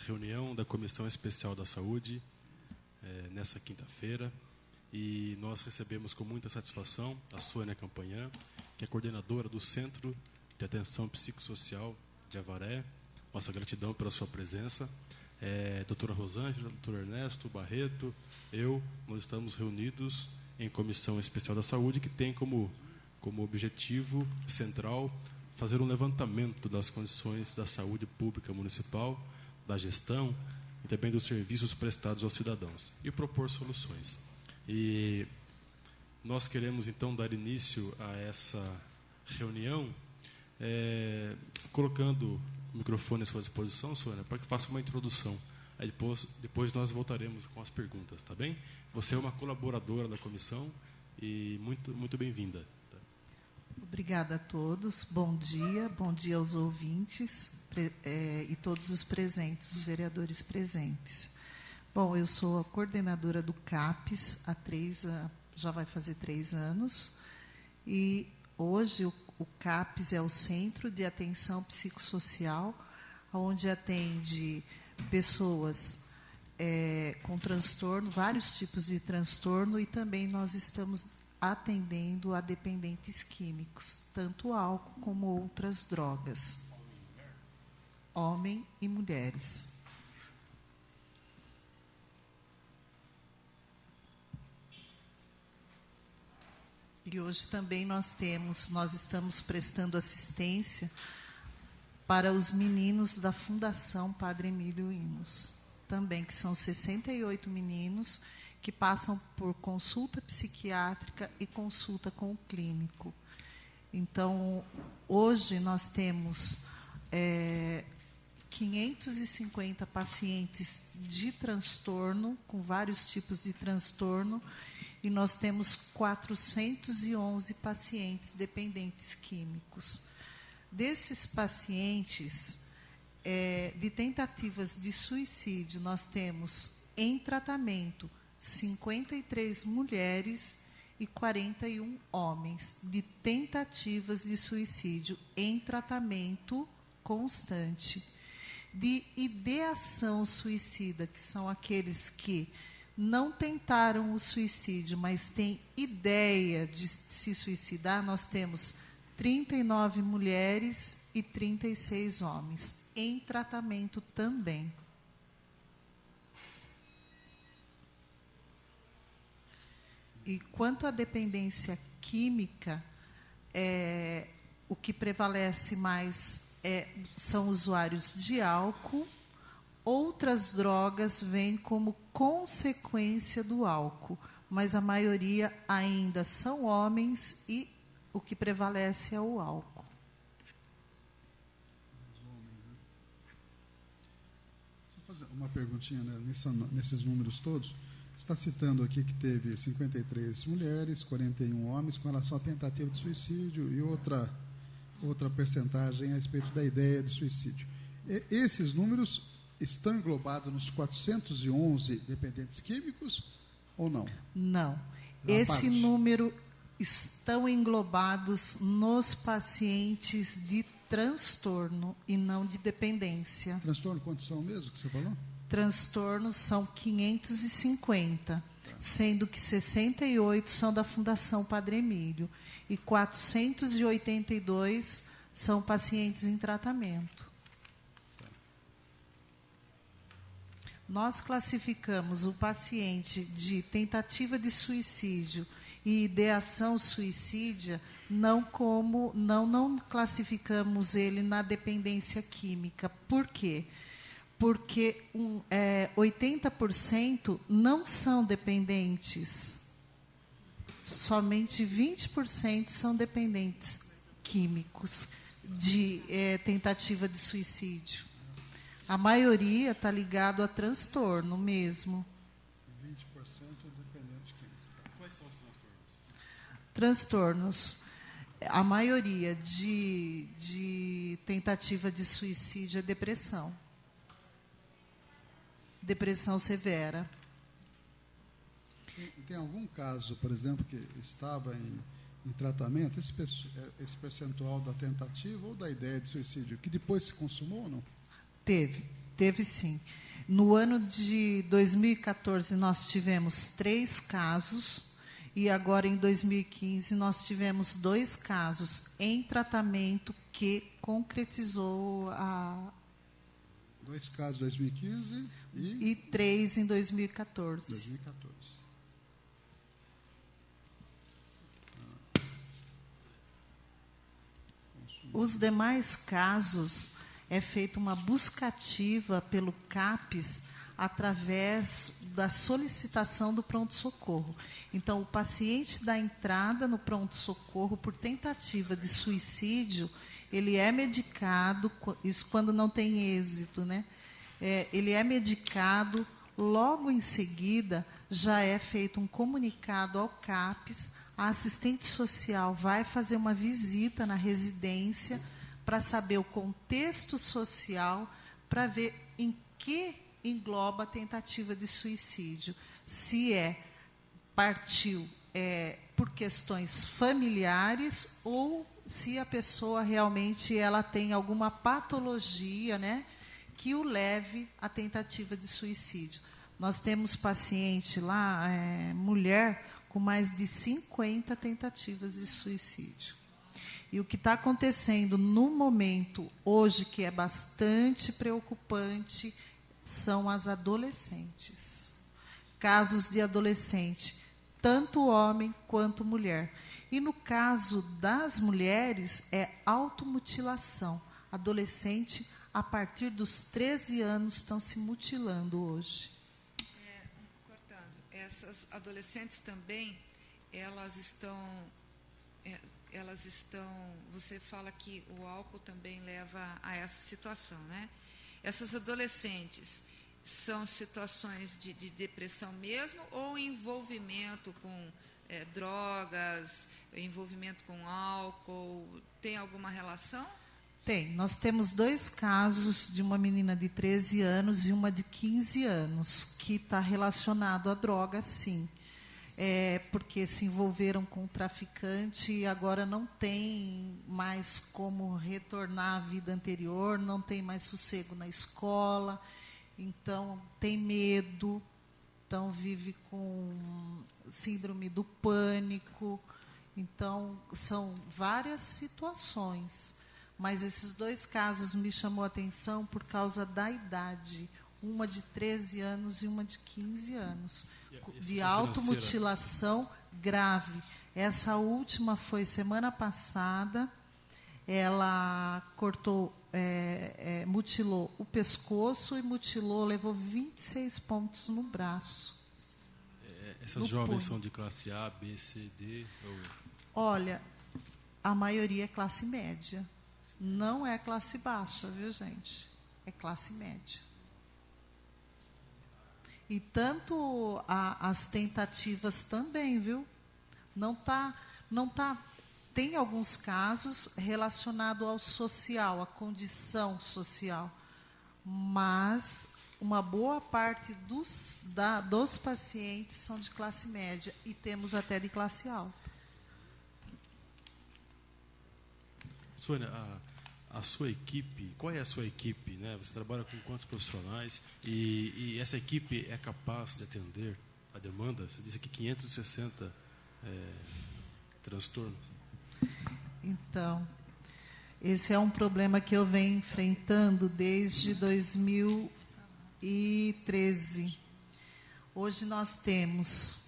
reunião da Comissão Especial da Saúde, nessa quinta-feira, e nós recebemos com muita satisfação a Sônia Campanhã, que é coordenadora do Centro de Atenção Psicossocial de Avaré. Nossa gratidão pela sua presença. Doutora Rosângela, doutor Ernesto, Barreto, nós estamos reunidos em Comissão Especial da Saúde, que tem como objetivo central fazer um levantamento das condições da saúde pública municipal, da gestão e também dos serviços prestados aos cidadãos, e propor soluções. E nós queremos, então, dar início a essa reunião, colocando o microfone à sua disposição, Sônia, para que faça uma introdução. Aí depois nós voltaremos com as perguntas, tá bem? Você é uma colaboradora da comissão e muito, muito bem-vinda. Obrigada a todos. Bom dia aos ouvintes e todos os presentes, os vereadores presentes. Bom, eu sou a coordenadora do CAPES já vai fazer 3 anos, e hoje o CAPES é o Centro de Atenção Psicossocial, onde atende pessoas com transtorno, vários tipos de transtorno, e também nós estamos atendendo a dependentes químicos, tanto álcool como outras drogas. Homem e mulheres. E hoje também nós estamos prestando assistência para os meninos da Fundação Padre Emílio Imos, também, que são 68 meninos que passam por consulta psiquiátrica e consulta com o clínico. Então, hoje nós temos 550 pacientes de transtorno, com vários tipos de transtorno, e nós temos 411 pacientes dependentes químicos. Desses pacientes de tentativas de suicídio, nós temos em tratamento 53 mulheres e 41 homens de tentativas de suicídio em tratamento constante. De ideação suicida, que são aqueles que não tentaram o suicídio, mas têm ideia de se suicidar, nós temos 39 mulheres e 36 homens, em tratamento também. E quanto à dependência química, o que prevalece mais são usuários de álcool. Outras drogas vêm como consequência do álcool, mas a maioria ainda são homens e o que prevalece é o álcool. Deixa eu fazer uma perguntinha, né, nesses números todos. Você está citando aqui que teve 53 mulheres, 41 homens com relação à tentativa de suicídio e outra percentagem a respeito da ideia de suicídio. Esses números estão englobados nos 411 dependentes químicos ou não? Não. Esse número estão englobados nos pacientes de transtorno e não de dependência. Transtorno, quantos são mesmo que você falou? Transtornos são 550, sendo que 68 são da Fundação Padre Emílio e 482 são pacientes em tratamento. Nós classificamos o paciente de tentativa de suicídio e ideação suicídia não classificamos ele na dependência química. Por quê? Porque 80% não são dependentes. Somente 20% são dependentes químicos de tentativa de suicídio. A maioria está ligado a transtorno mesmo. 20% dependente químico. Quais são os transtornos? A maioria de tentativa de suicídio é depressão. Depressão severa. Tem algum caso, por exemplo, que estava em tratamento, esse percentual da tentativa ou da ideia de suicídio, que depois se consumou ou não? Teve sim. No ano de 2014, nós tivemos 3 casos, e agora, em 2015, nós tivemos 2 casos em tratamento que concretizou a... 2 casos em 2015 e 3 em 2014. 2014. Os demais casos, é feita uma busca ativa pelo CAPES através da solicitação do pronto-socorro. Então, o paciente dá entrada no pronto-socorro por tentativa de suicídio, ele é medicado, isso quando não tem êxito, né? Ele é medicado, logo em seguida já é feito um comunicado ao CAPES, a assistente social vai fazer uma visita na residência para saber o contexto social, para ver em que engloba a tentativa de suicídio. Se partiu por questões familiares ou se a pessoa realmente ela tem alguma patologia, né, que o leve à tentativa de suicídio. Nós temos paciente lá, mulher, com mais de 50 tentativas de suicídio. E o que está acontecendo no momento, hoje, que é bastante preocupante, são as adolescentes. Casos de adolescente, tanto homem quanto mulher. E no caso das mulheres, é automutilação. Adolescente, a partir dos 13 anos, estão se mutilando hoje. Cortando, essas adolescentes também, elas estão, você fala que o álcool também leva a essa situação, né? Essas adolescentes são situações de depressão mesmo ou envolvimento com drogas, envolvimento com álcool, tem alguma relação? Tem. Nós temos 2 casos de uma menina de 13 anos e uma de 15 anos, que está relacionado à droga, sim. Porque se envolveram com o traficante e agora não tem mais como retornar à vida anterior, não tem mais sossego na escola, então tem medo, então vive com síndrome do pânico. Então, são várias situações. Mas esses 2 casos me chamou a atenção por causa da idade. Uma de 13 anos e uma de 15 anos. De automutilação grave. Essa última foi semana passada. Ela cortou, mutilou o pescoço e levou 26 pontos no braço. Essas jovens são de classe A, B, C, D? Olha, a maioria é classe média. Não é classe baixa, viu, gente? É classe média. E tanto as tentativas também, viu? Não tá, tem alguns casos relacionados ao social, à condição social, mas uma boa parte dos pacientes são de classe média e temos até de classe alta. Sônia, a sua equipe, qual é a sua equipe, né? Você trabalha com quantos profissionais e essa equipe é capaz de atender a demanda? Você disse aqui 560 transtornos. Então, esse é um problema que eu venho enfrentando desde 2013. Hoje nós temos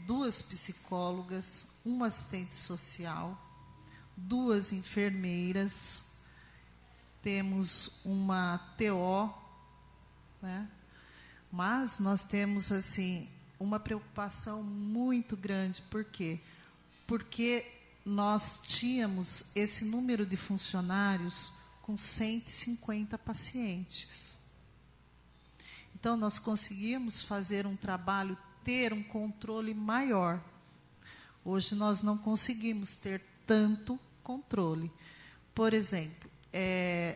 2 psicólogas, uma assistente social, 2 enfermeiras, temos uma TO, né? Mas nós temos assim uma preocupação muito grande. Por quê? Porque nós tínhamos esse número de funcionários com 150 pacientes. Então, nós conseguíamos fazer um trabalho, ter um controle maior. Hoje, nós não conseguimos ter tanto controle. Por exemplo,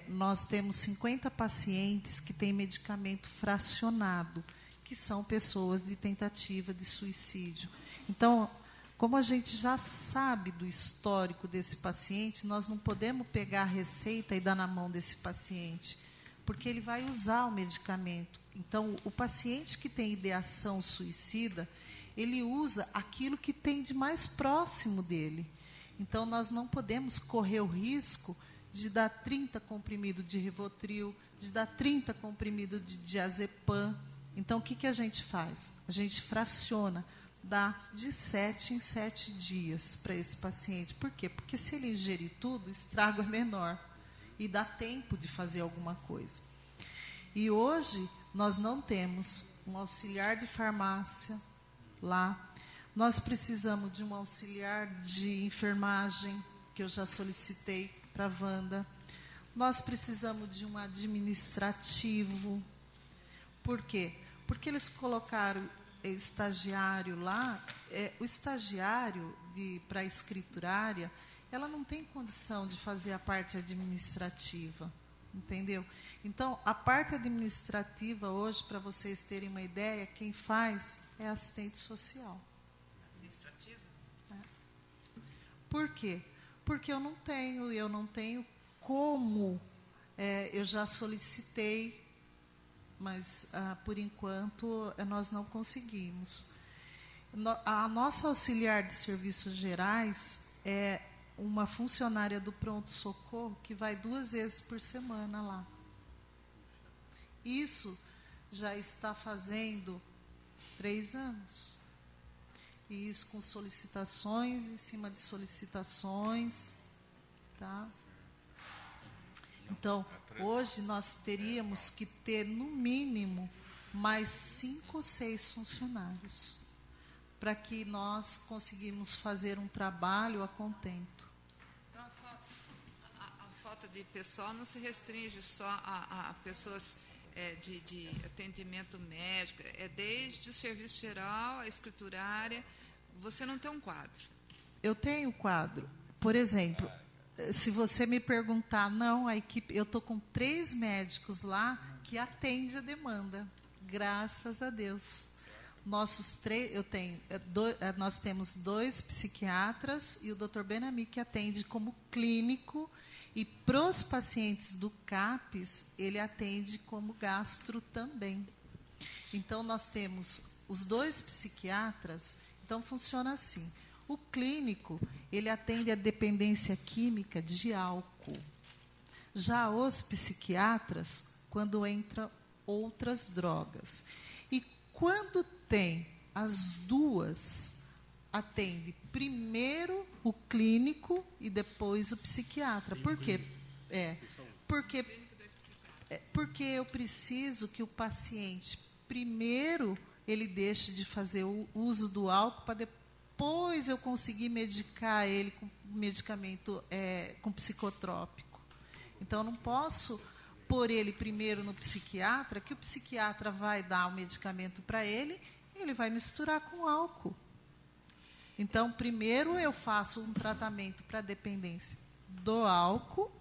nós temos 50 pacientes que têm medicamento fracionado, que são pessoas de tentativa de suicídio. Então, como a gente já sabe do histórico desse paciente, nós não podemos pegar a receita e dar na mão desse paciente, porque ele vai usar o medicamento. Então, o paciente que tem ideação suicida, ele usa aquilo que tem de mais próximo dele. Então, nós não podemos correr o risco de dar 30 comprimidos de Rivotril, de dar 30 comprimidos de diazepam. Então, o que a gente faz? A gente fraciona, dá de 7 em 7 dias para esse paciente. Por quê? Porque se ele ingerir tudo, o estrago é menor e dá tempo de fazer alguma coisa. E hoje, nós não temos um auxiliar de farmácia lá. Nós precisamos de um auxiliar de enfermagem, que eu já solicitei para a Wanda. Nós precisamos de um administrativo. Por quê? Porque eles colocaram estagiário lá. O estagiário para a escriturária, ela não tem condição de fazer a parte administrativa, entendeu? Então, a parte administrativa hoje, para vocês terem uma ideia, quem faz é assistente social. Administrativa? Por quê? Porque eu não tenho como. Eu já solicitei, mas, por enquanto, nós não conseguimos. A nossa auxiliar de serviços gerais é uma funcionária do pronto-socorro que vai 2 vezes por semana lá. Isso já está fazendo 3 anos. E isso com solicitações, em cima de solicitações. Tá? Então, hoje nós teríamos que ter, no mínimo, mais 5 ou 6 funcionários, para que nós conseguimos fazer um trabalho a contento. Então, a falta de pessoal não se restringe só a pessoas de atendimento médico, desde o serviço geral, a escriturária. Você não tem um quadro? Eu tenho quadro. Por exemplo, se você me perguntar, não, a equipe, eu estou com 3 médicos lá que atendem a demanda, graças a Deus. Nós temos 2 psiquiatras e o Dr. Benami, que atende como clínico, e para os pacientes do CAPES, ele atende como gastro também. Então, nós temos os 2 psiquiatras. Então, funciona assim. O clínico, ele atende a dependência química de álcool. Já os psiquiatras, quando entram outras drogas. E quando tem as 2, atende primeiro o clínico e depois o psiquiatra. Por quê? Porque eu preciso que o paciente, primeiro, ele deixe de fazer o uso do álcool para depois eu conseguir medicar ele com medicamento, com psicotrópico. Então, eu não posso pôr ele primeiro no psiquiatra, que o psiquiatra vai dar o medicamento para ele e ele vai misturar com álcool. Então, primeiro eu faço um tratamento para dependência do álcool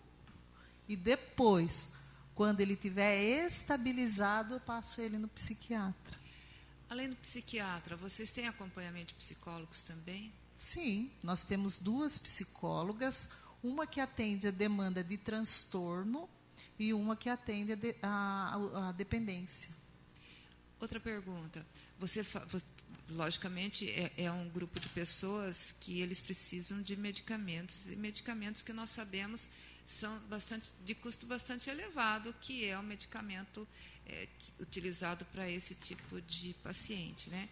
e depois, quando ele estiver estabilizado, eu passo ele no psiquiatra. Além do psiquiatra, vocês têm acompanhamento de psicólogos também? Sim, nós temos 2 psicólogas, uma que atende a demanda de transtorno e uma que atende a dependência. Outra pergunta. Logicamente, é um grupo de pessoas que eles precisam de medicamentos, e medicamentos que nós sabemos são de custo bastante elevado, que é o medicamento utilizado para esse tipo de paciente, né?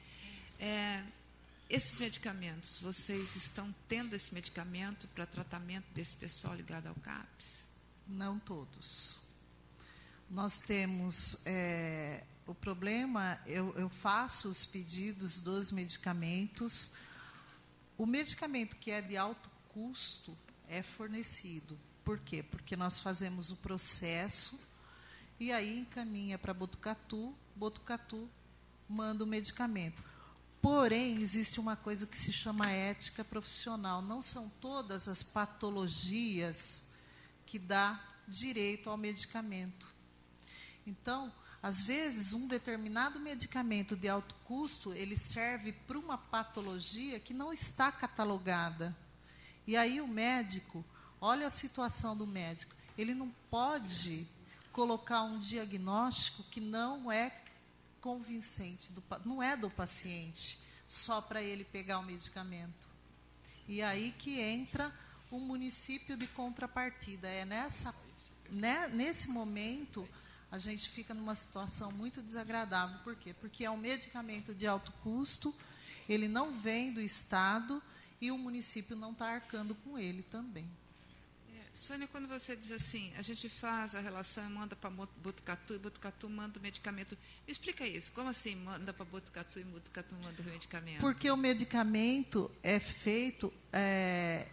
Esses medicamentos, vocês estão tendo esse medicamento para tratamento desse pessoal ligado ao CAPES? Não todos. Nós temos... o problema, eu faço os pedidos dos medicamentos. O medicamento que é de alto custo é fornecido. Por quê? Porque nós fazemos o processo e aí encaminha para Botucatu, Botucatu manda o medicamento. Porém, existe uma coisa que se chama ética profissional. Não são todas as patologias que dá direito ao medicamento. Então, às vezes, um determinado medicamento de alto custo, ele serve para uma patologia que não está catalogada. E aí o médico, olha a situação do médico, ele não pode colocar um diagnóstico que não é convincente, não é do paciente, só para ele pegar o medicamento. E aí que entra o município de contrapartida. Nesse momento, a gente fica numa situação muito desagradável. Por quê? Porque é um medicamento de alto custo, ele não vem do Estado e o município não está arcando com ele também. Sônia, quando você diz assim, a gente faz a relação e manda para Botucatu, e Botucatu manda o medicamento. Me explica isso. Como assim manda para Botucatu e Botucatu manda o medicamento? Porque o medicamento é feito,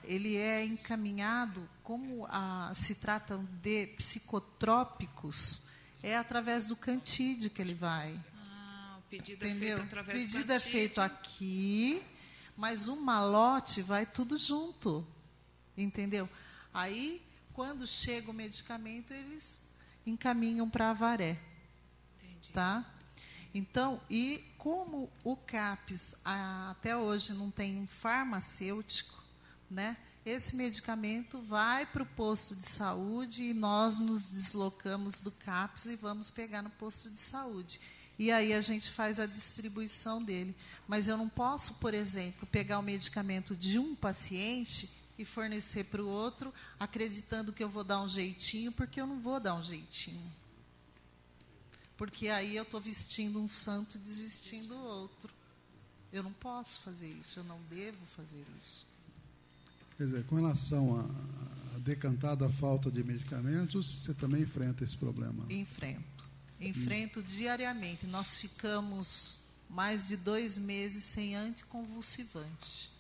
ele é encaminhado, como se tratam de psicotrópicos, é através do Cantídio que ele vai. O pedido Entendeu? É feito através do Cantídio. O pedido é feito aqui, mas o malote vai tudo junto. Entendeu? Aí, quando chega o medicamento, eles encaminham para Avaré. Entendi. Tá? Então, e como o CAPES até hoje não tem um farmacêutico, né? Esse medicamento vai para o posto de saúde e nós nos deslocamos do CAPES e vamos pegar no posto de saúde. E aí a gente faz a distribuição dele. Mas eu não posso, por exemplo, pegar o medicamento de um paciente e fornecer para o outro, acreditando que eu vou dar um jeitinho, porque eu não vou dar um jeitinho. Porque aí eu estou vestindo um santo e desvestindo o outro. Eu não posso fazer isso, eu não devo fazer isso. Quer dizer, com relação à decantada falta de medicamentos, você também enfrenta esse problema? Enfrento diariamente. Nós ficamos mais de 2 meses sem anticonvulsivante.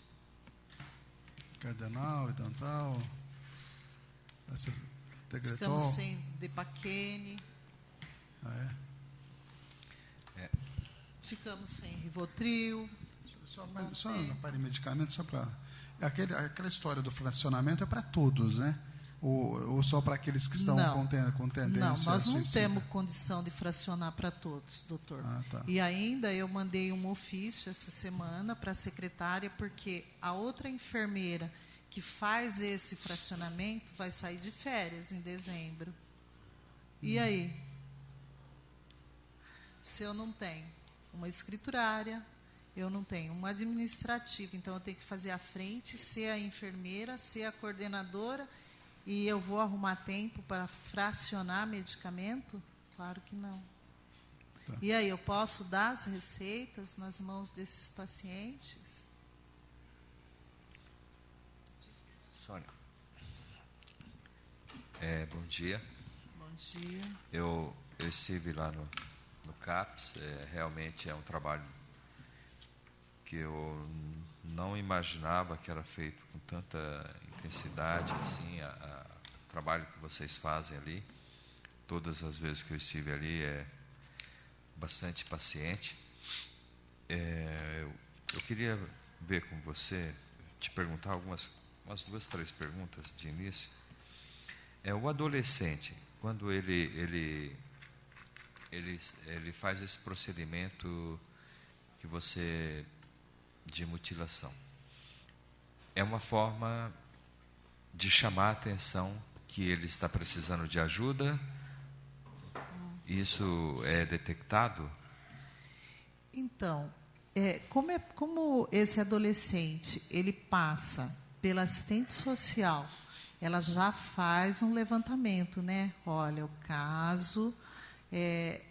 Cardenal e tal. Tegretol. Ficamos sem Depaquene. Ficamos sem Rivotril. Só na parte de medicamento, só para... Aquela história do fracionamento é para todos, né? Ou só para aqueles que estão com tendência? Não, nós não temos condição de fracionar para todos, doutor. Tá. E ainda eu mandei um ofício essa semana para a secretária, porque a outra enfermeira que faz esse fracionamento vai sair de férias em dezembro. E aí? Se eu não tenho uma escriturária, eu não tenho uma administrativa, então eu tenho que fazer a frente, ser a enfermeira, ser a coordenadora, e eu vou arrumar tempo para fracionar medicamento? Claro que não. Tá. E aí, eu posso dar as receitas nas mãos desses pacientes? Sônia. Bom dia. Bom dia. Eu estive lá no CAPES, realmente é um trabalho que eu não imaginava que era feito com tanta intensidade, assim, o trabalho que vocês fazem ali. Todas as vezes que eu estive ali é bastante paciente. Eu queria ver com você, te perguntar umas 2, 3 perguntas de início. O adolescente, quando ele faz esse procedimento que você de mutilação, é uma forma de chamar a atenção que ele está precisando de ajuda? Isso é detectado? Então, como esse adolescente ele passa pela assistente social, ela já faz um levantamento, né? Olha, o caso é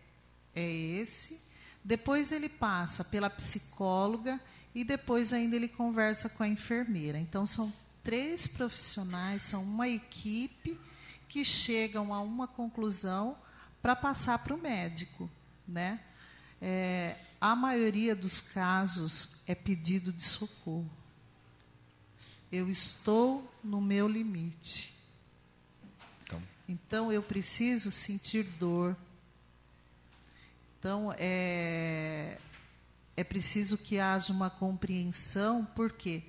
esse. Depois ele passa pela psicóloga e depois ainda ele conversa com a enfermeira. Então, são 3 profissionais, são uma equipe que chegam a uma conclusão para passar para o médico, né? A maioria dos casos é pedido de socorro. Eu estou no meu limite. Então eu preciso sentir dor. Então, é preciso que haja uma compreensão. Por quê?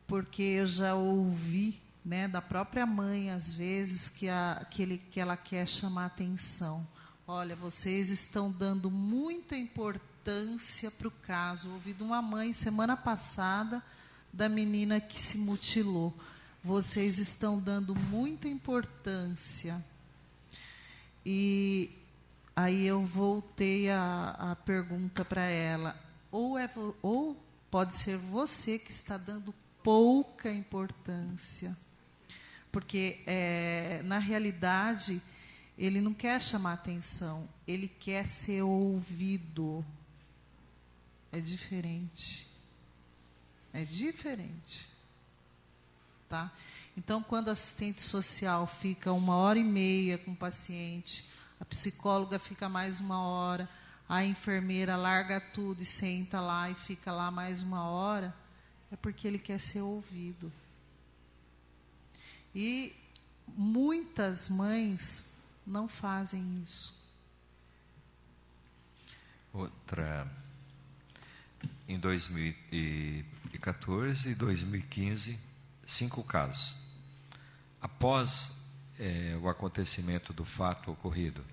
Porque eu já ouvi, né, da própria mãe, às vezes, que ela quer chamar atenção. Olha, vocês estão dando muita importância para o caso. Eu ouvi de uma mãe, semana passada, da menina que se mutilou. Vocês estão dando muita importância. E aí eu voltei a pergunta para ela. Ou pode ser você que está dando pouca importância. Porque, na realidade, ele não quer chamar atenção, ele quer ser ouvido. É diferente. É diferente. Tá? Então, quando o assistente social fica 1h30 com o paciente, a psicóloga fica mais 1 hora, a enfermeira larga tudo e senta lá e fica lá mais 1 hora, é porque ele quer ser ouvido. E muitas mães não fazem isso. Outra, em 2014 e 2015, 5 casos. Após o acontecimento do fato ocorrido,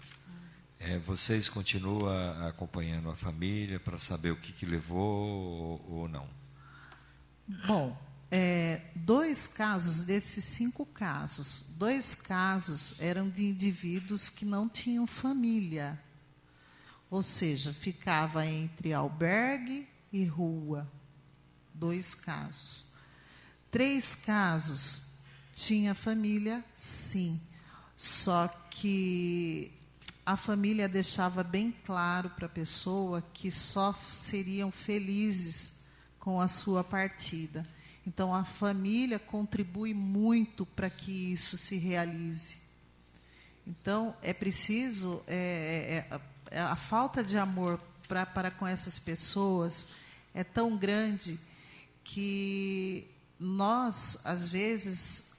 vocês continuam acompanhando a família para saber o que levou ou não? Bom, 2 casos desses 5 casos, 2 casos eram de indivíduos que não tinham família. Ou seja, ficava entre albergue e rua. 2 casos. 3 casos tinha família, sim. Só que a família deixava bem claro para a pessoa que só seriam felizes com a sua partida. Então, a família contribui muito para que isso se realize. Então, é preciso... a falta de amor para com essas pessoas é tão grande que nós, às vezes,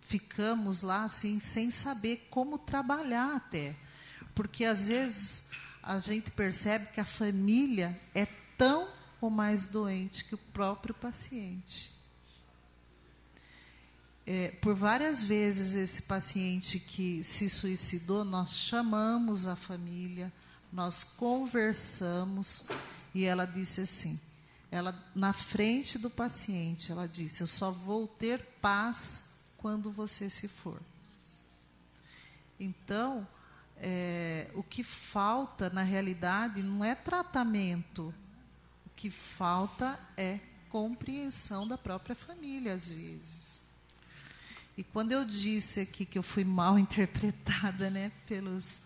ficamos lá assim, sem saber como trabalhar até. Porque, às vezes, a gente percebe que a família é tão ou mais doente que o próprio paciente. Por várias vezes, esse paciente que se suicidou, nós chamamos a família, nós conversamos, e ela disse assim, na frente do paciente, ela disse, eu só vou ter paz quando você se for. Então, o que falta, na realidade, não é tratamento. O que falta é compreensão da própria família, às vezes. E quando eu disse aqui que eu fui mal interpretada, né, pelos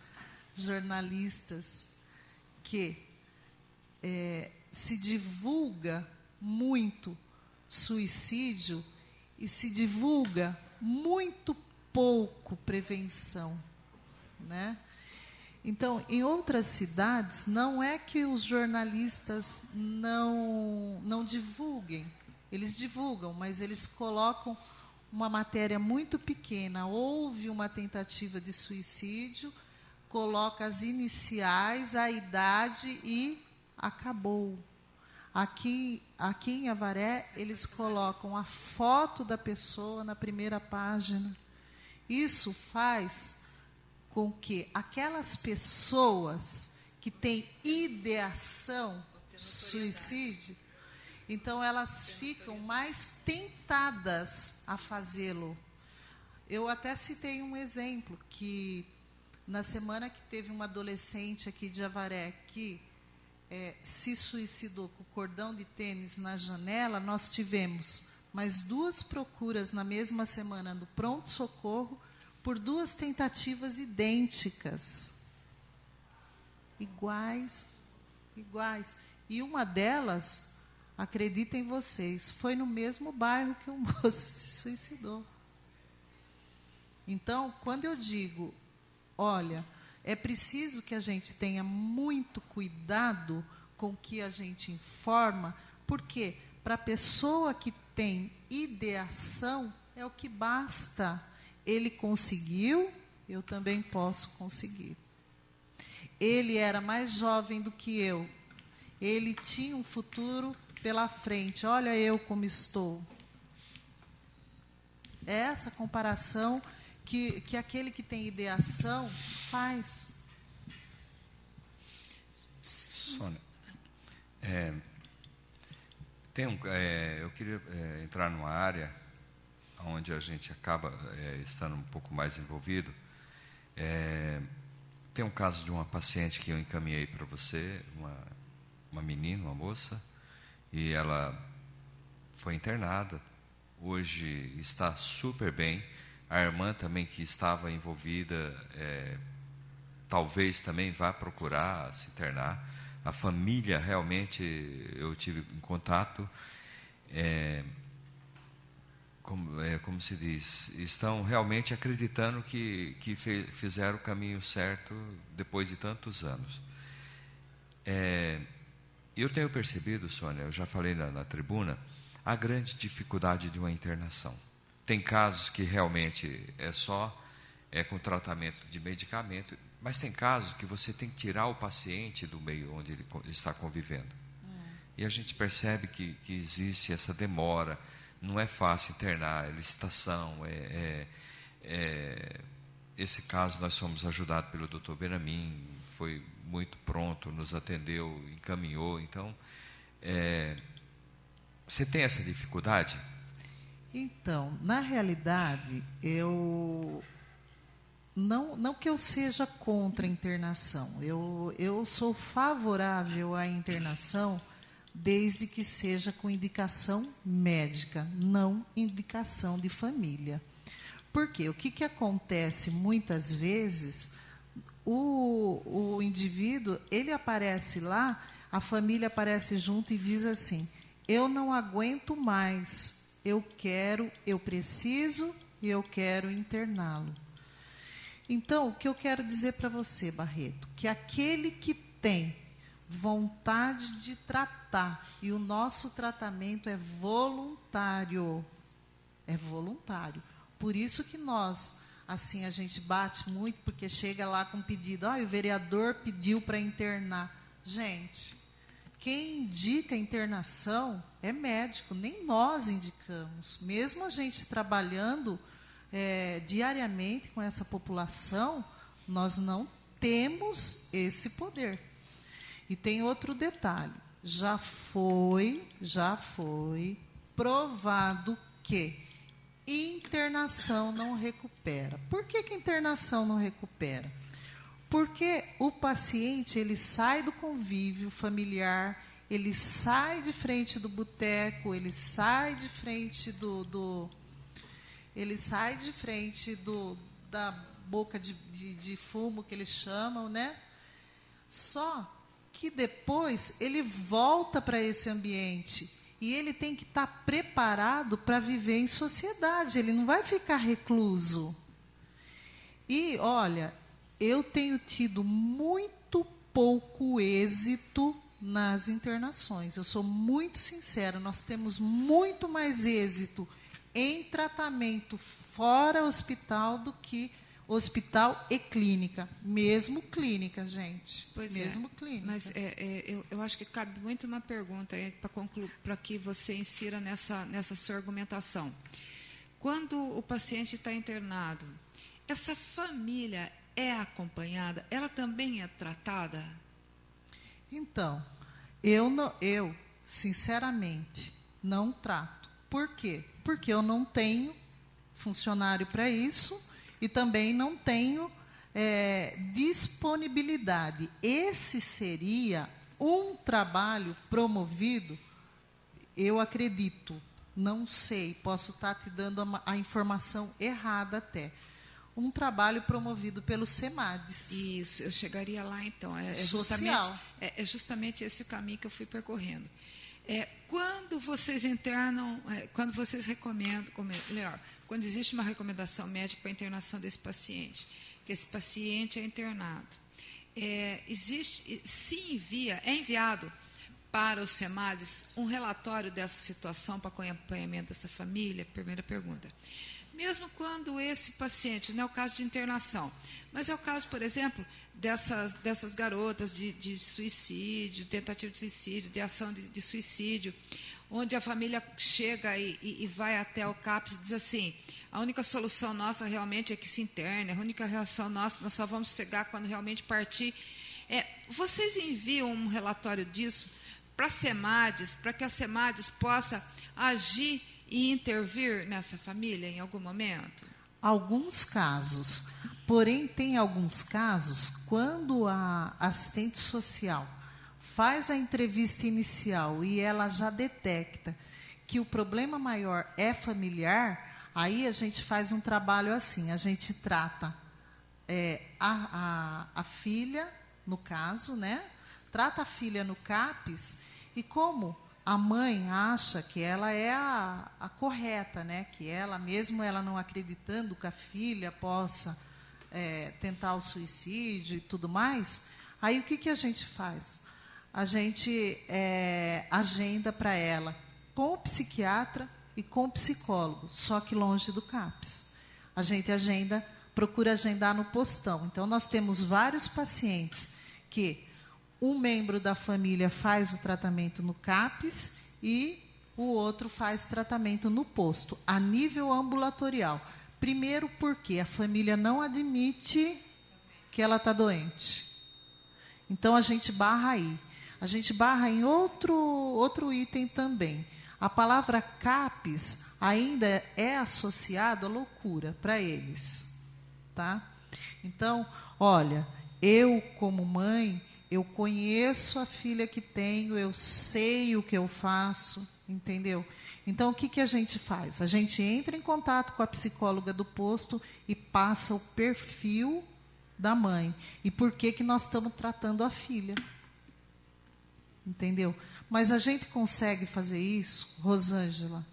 jornalistas, que se divulga muito suicídio e se divulga muito pouco prevenção, né? Então, em outras cidades, não é que os jornalistas não divulguem, eles divulgam, mas eles colocam uma matéria muito pequena. Houve uma tentativa de suicídio, coloca as iniciais, a idade e acabou. Aqui em Avaré, eles colocam a foto da pessoa na primeira página. Isso faz com que aquelas pessoas que têm ideação suicídio, então elas ficam mais tentadas a fazê-lo. Eu até citei um exemplo, que na semana que teve uma adolescente aqui de Avaré que se suicidou com o cordão de tênis na janela, nós tivemos mais 2 procuras na mesma semana no pronto-socorro por 2 tentativas idênticas. Iguais. E uma delas, acreditem vocês, foi no mesmo bairro que o moço se suicidou. Então, quando eu digo, olha, é preciso que a gente tenha muito cuidado com o que a gente informa, porque para a pessoa que tem ideação, é o que basta. Ele conseguiu, eu também posso conseguir. Ele era mais jovem do que eu. Ele tinha um futuro pela frente. Olha eu como estou. É essa comparação que aquele que tem ideação faz. Sônia, eu queria entrar numa área onde a gente acaba estando um pouco mais envolvido, Tem um caso de uma paciente que eu encaminhei para você, uma menina, uma moça, e ela foi internada. Hoje está super bem. A irmã também que estava envolvida, talvez também vá procurar se internar. A família, realmente, eu tive em contato, como se diz, estão realmente acreditando que fizeram o caminho certo depois de tantos anos. Eu tenho percebido, Sônia, eu já falei na tribuna, a grande dificuldade de uma internação. Tem casos que realmente só com tratamento de medicamento, mas tem casos que você tem que tirar o paciente do meio onde ele está convivendo. E a gente percebe que existe essa demora, não é fácil internar, licitação, esse caso nós fomos ajudados pelo Dr. Beramin, foi muito pronto, nos atendeu, encaminhou. Então, você tem essa dificuldade? Então, na realidade, não que eu seja contra a internação, eu sou favorável à internação desde que seja com indicação médica, não indicação de família. Por quê? O que acontece muitas vezes, o indivíduo, ele aparece lá, a família aparece junto e diz assim: eu não aguento mais, eu preciso e eu quero interná-lo. Então, o que eu quero dizer para você, Barreto, que aquele que tem vontade de tratar, e o nosso tratamento é voluntário, por isso que nós, assim, a gente bate muito, porque chega lá com pedido, o vereador pediu para internar. Gente, quem indica a internação é médico, nem nós indicamos, mesmo a gente trabalhando diariamente com essa população, nós não temos esse poder. E tem outro detalhe, já foi provado que internação não recupera. Por que internação não recupera? Porque o paciente, ele sai do convívio familiar, ele sai de frente do boteco, ele sai de frente da boca de fumo que eles chamam, né? Só que depois ele volta para esse ambiente e ele tem que estar preparado para viver em sociedade, ele não vai ficar recluso. E, olha, eu tenho tido muito pouco êxito nas internações, eu sou muito sincera, nós temos muito mais êxito em tratamento fora hospital do que hospital e clínica, mesmo clínica, gente. Pois mesmo clínica. Mas eu acho que cabe muito uma pergunta para concluir, para que você insira nessa sua argumentação. Quando o paciente está internado, essa família é acompanhada? Ela também é tratada? Então, eu sinceramente não trato. Por quê? Porque eu não tenho funcionário para isso. E também não tenho disponibilidade. Esse seria um trabalho promovido, eu acredito, não sei, posso estar te dando a informação errada até. Um trabalho promovido pelo SEMADES. Isso, eu chegaria lá então. É justamente esse o caminho que eu fui percorrendo. Quando vocês internam, quando vocês recomendam, melhor, quando existe uma recomendação médica para a internação desse paciente, que esse paciente é internado, é enviado para o SEMADES um relatório dessa situação para acompanhamento dessa família? Primeira pergunta. Mesmo quando esse paciente, não é o caso de internação, mas é o caso, por exemplo, dessas garotas de suicídio, tentativa de suicídio, de ação de suicídio, onde a família chega e vai até o CAPS e diz assim: a única solução nossa realmente é que se interne, a única reação nossa, nós só vamos chegar quando realmente partir. Vocês enviam um relatório disso para a SEMADES, para que a SEMADES possa agir e intervir nessa família em algum momento? Alguns casos, Porém, tem alguns casos, quando a assistente social faz a entrevista inicial e ela já detecta que o problema maior é familiar, aí a gente faz um trabalho assim, a gente trata a filha, no caso, né? Trata a filha no CAPS, e como a mãe acha que ela é a correta, né? Que ela, mesmo ela não acreditando que a filha possa tentar o suicídio e tudo mais, aí o que a gente faz? A gente agenda para ela com o psiquiatra e com o psicólogo, só que longe do CAPS. A gente procura agendar no postão. Então, nós temos vários pacientes que um membro da família faz o tratamento no CAPS e o outro faz tratamento no posto, a nível ambulatorial. Primeiro, porque a família não admite que ela está doente. Então, a gente barra aí. A gente barra em outro item também. A palavra CAPS ainda é associada à loucura para eles. Tá? Então, olha, eu como mãe, eu conheço a filha que tenho, eu sei o que eu faço, entendeu? Então, o que a gente faz? A gente entra em contato com a psicóloga do posto e passa o perfil da mãe. E por que nós estamos tratando a filha. Entendeu? Mas a gente consegue fazer isso, Rosângela,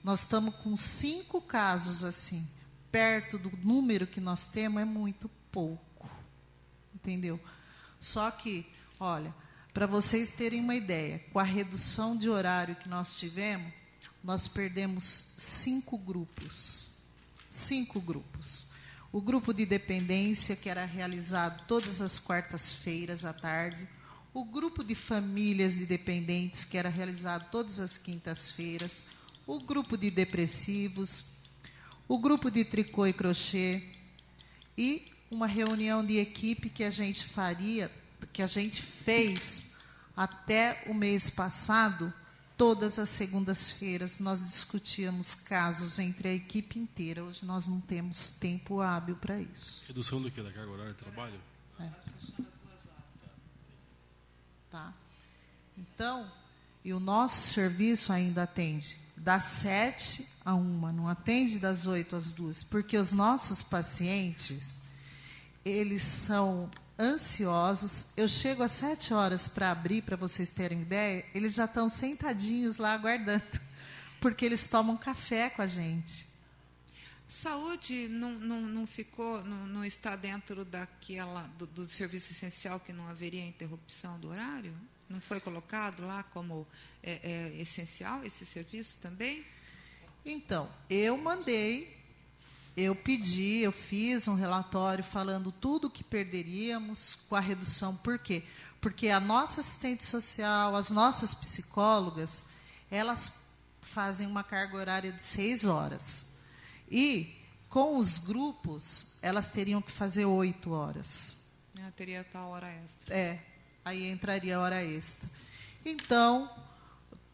nós estamos com 5 casos assim, perto do número que nós temos, é muito pouco. Entendeu? Só que, olha, para vocês terem uma ideia, com a redução de horário que nós tivemos, nós perdemos 5 grupos. 5 grupos. O grupo de dependência, que era realizado todas as quartas-feiras à tarde. O grupo de famílias de dependentes, que era realizado todas as quintas-feiras. O grupo de depressivos. O grupo de tricô e crochê. E uma reunião de equipe que a gente fez até o mês passado, todas as segundas-feiras nós discutíamos casos entre a equipe inteira. Hoje nós não temos tempo hábil para isso. Redução do quê? Da carga horária de trabalho? Tá? Então, e o nosso serviço ainda atende das 7 a 1, não atende das 8 às 2, porque os nossos pacientes, eles são ansiosos. Eu chego às 7 horas para abrir, para vocês terem ideia, eles já estão sentadinhos lá aguardando, porque eles tomam café com a gente. Saúde não ficou, não está dentro do serviço essencial, que não haveria interrupção do horário? Não foi colocado lá como essencial esse serviço também? Então, eu pedi, eu fiz um relatório falando tudo o que perderíamos com a redução. Por quê? Porque a nossa assistente social, as nossas psicólogas, elas fazem uma carga horária de 6 horas. E, com os grupos, elas teriam que fazer 8 horas. Teria tal hora extra. Aí entraria a hora extra. Então,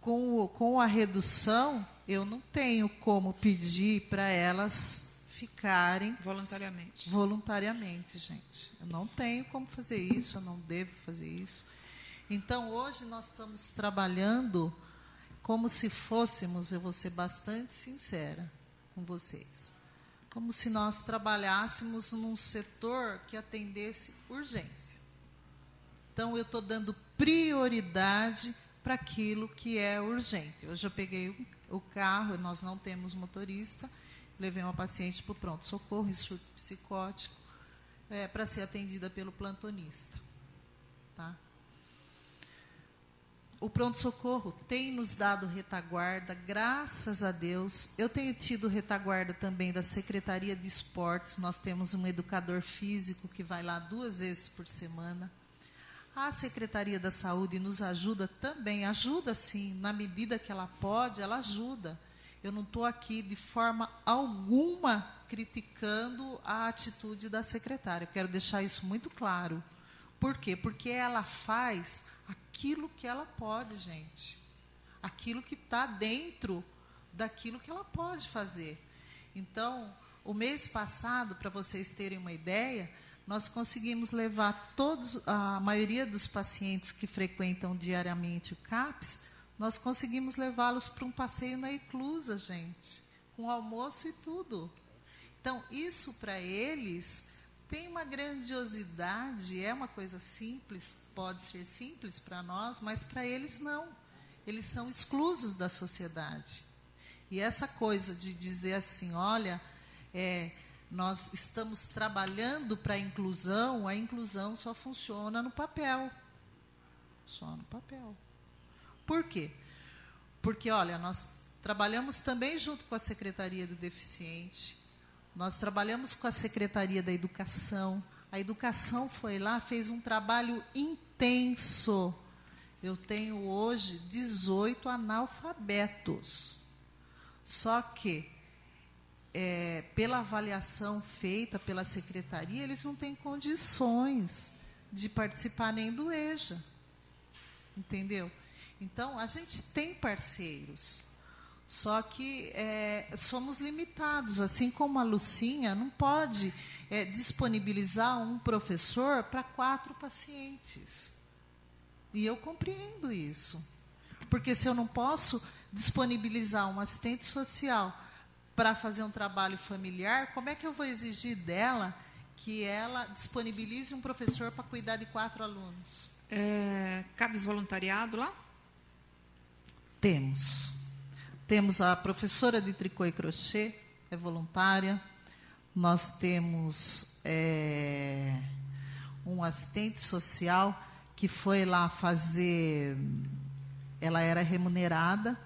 com a redução, eu não tenho como pedir para elas ficarem voluntariamente, gente. Eu não tenho como fazer isso, eu não devo fazer isso. Então, hoje nós estamos trabalhando como se fôssemos, eu vou ser bastante sincera com vocês, como se nós trabalhássemos num setor que atendesse urgência. Então, eu estou dando prioridade para aquilo que é urgente. Hoje eu peguei o carro, nós não temos motorista, levei uma paciente para o pronto-socorro, em surto psicótico, para ser atendida pelo plantonista. Tá? O pronto-socorro tem nos dado retaguarda, graças a Deus. Eu tenho tido retaguarda também da Secretaria de Esportes. Nós temos um educador físico que vai lá 2 vezes por semana. A Secretaria da Saúde nos ajuda também, ajuda sim, na medida que ela pode, ela ajuda. Eu não estou aqui de forma alguma criticando a atitude da secretária. Eu quero deixar isso muito claro. Por quê? Porque ela faz aquilo que ela pode, gente. Aquilo que está dentro daquilo que ela pode fazer. Então, O mês passado, para vocês terem uma ideia, nós conseguimos levar a maioria dos pacientes que frequentam diariamente o CAPS, nós conseguimos levá-los para um passeio na Iclusa, gente, com almoço e tudo. Então, isso para eles tem uma grandiosidade, é uma coisa simples, pode ser simples para nós, mas para eles não. Eles são exclusos da sociedade. E essa coisa de dizer assim, olha, nós estamos trabalhando para a inclusão só funciona no papel. Só no papel. Por quê? Porque, olha, nós trabalhamos também junto com a Secretaria do Deficiente, nós trabalhamos com a Secretaria da Educação. A educação foi lá, fez um trabalho intenso. Eu tenho hoje 18 analfabetos. Só que, pela avaliação feita pela Secretaria, eles não têm condições de participar nem do EJA. Entendeu? Então, a gente tem parceiros. Só que somos limitados, assim como a Lucinha não pode disponibilizar um professor para 4 pacientes. E eu compreendo isso. Porque se eu não posso disponibilizar um assistente social para fazer um trabalho familiar, como é que eu vou exigir dela que ela disponibilize um professor para cuidar de 4 alunos? Cabe voluntariado lá? Temos a professora de tricô e crochê, é voluntária. Nós temos um assistente social que foi lá fazer... Ela era remunerada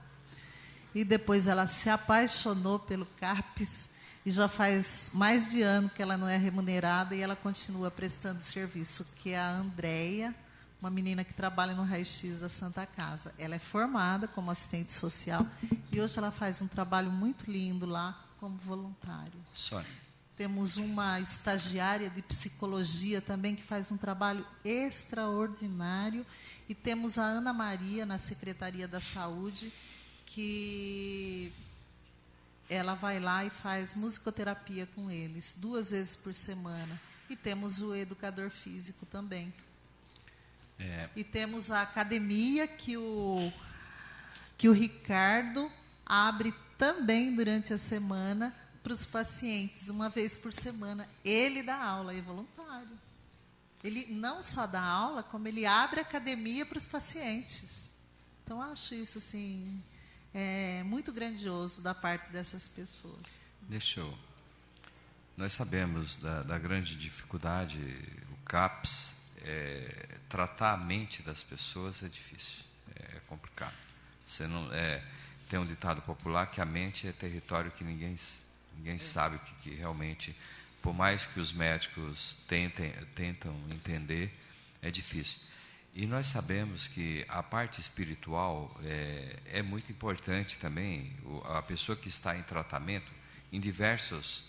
e depois ela se apaixonou pelo CAPS e já faz mais de ano que ela não é remunerada e ela continua prestando serviço, que é a Andréia, uma menina que trabalha no raio-x da Santa Casa. Ela é formada como assistente social e hoje ela faz um trabalho muito lindo lá como voluntária. Temos uma estagiária de psicologia também que faz um trabalho extraordinário. E temos a Ana Maria, na Secretaria da Saúde, que ela vai lá e faz musicoterapia com eles, 2 vezes por semana. E temos o educador físico também. E temos a academia que o Ricardo abre também durante a semana para os pacientes, 1 vez por semana. Ele dá aula, é voluntário. Ele não só dá aula, como ele abre a academia para os pacientes. Então, acho isso assim, muito grandioso da parte dessas pessoas. Nós sabemos da grande dificuldade, o CAPS, tratar a mente das pessoas é difícil, é complicado. Você não, tem um ditado popular que a mente é território que ninguém sabe o que realmente... Por mais que os médicos tentam entender, é difícil. E nós sabemos que a parte espiritual é muito importante também. A pessoa que está em tratamento, em diversos...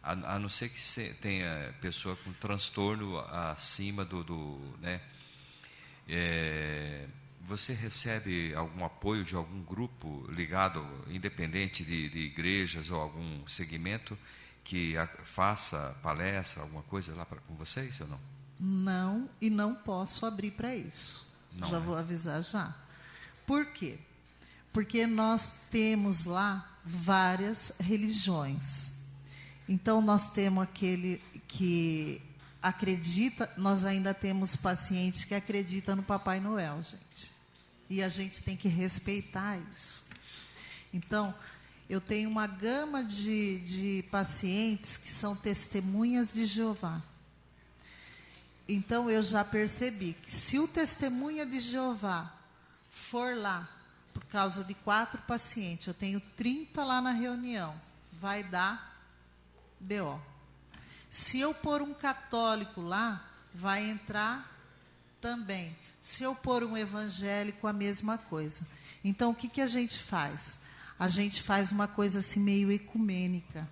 A não ser que tenha pessoa com transtorno acima né? Você recebe algum apoio de algum grupo ligado, independente de igrejas ou algum segmento, que faça palestra, alguma coisa lá com vocês ou não? Não, e não posso abrir para isso. Já vou avisar já. Por quê? Porque nós temos lá várias religiões. Então, nós temos aquele que acredita, nós ainda temos paciente que acredita no Papai Noel, gente. E a gente tem que respeitar isso. Então... Eu tenho uma gama de pacientes que são testemunhas de Jeová. Então, eu já percebi que se o testemunha de Jeová for lá, por causa de 4 pacientes, eu tenho 30 lá na reunião, vai dar BO. Se eu pôr um católico lá, vai entrar também. Se eu pôr um evangélico, a mesma coisa. Então, o que a gente faz? A gente faz uma coisa assim meio ecumênica.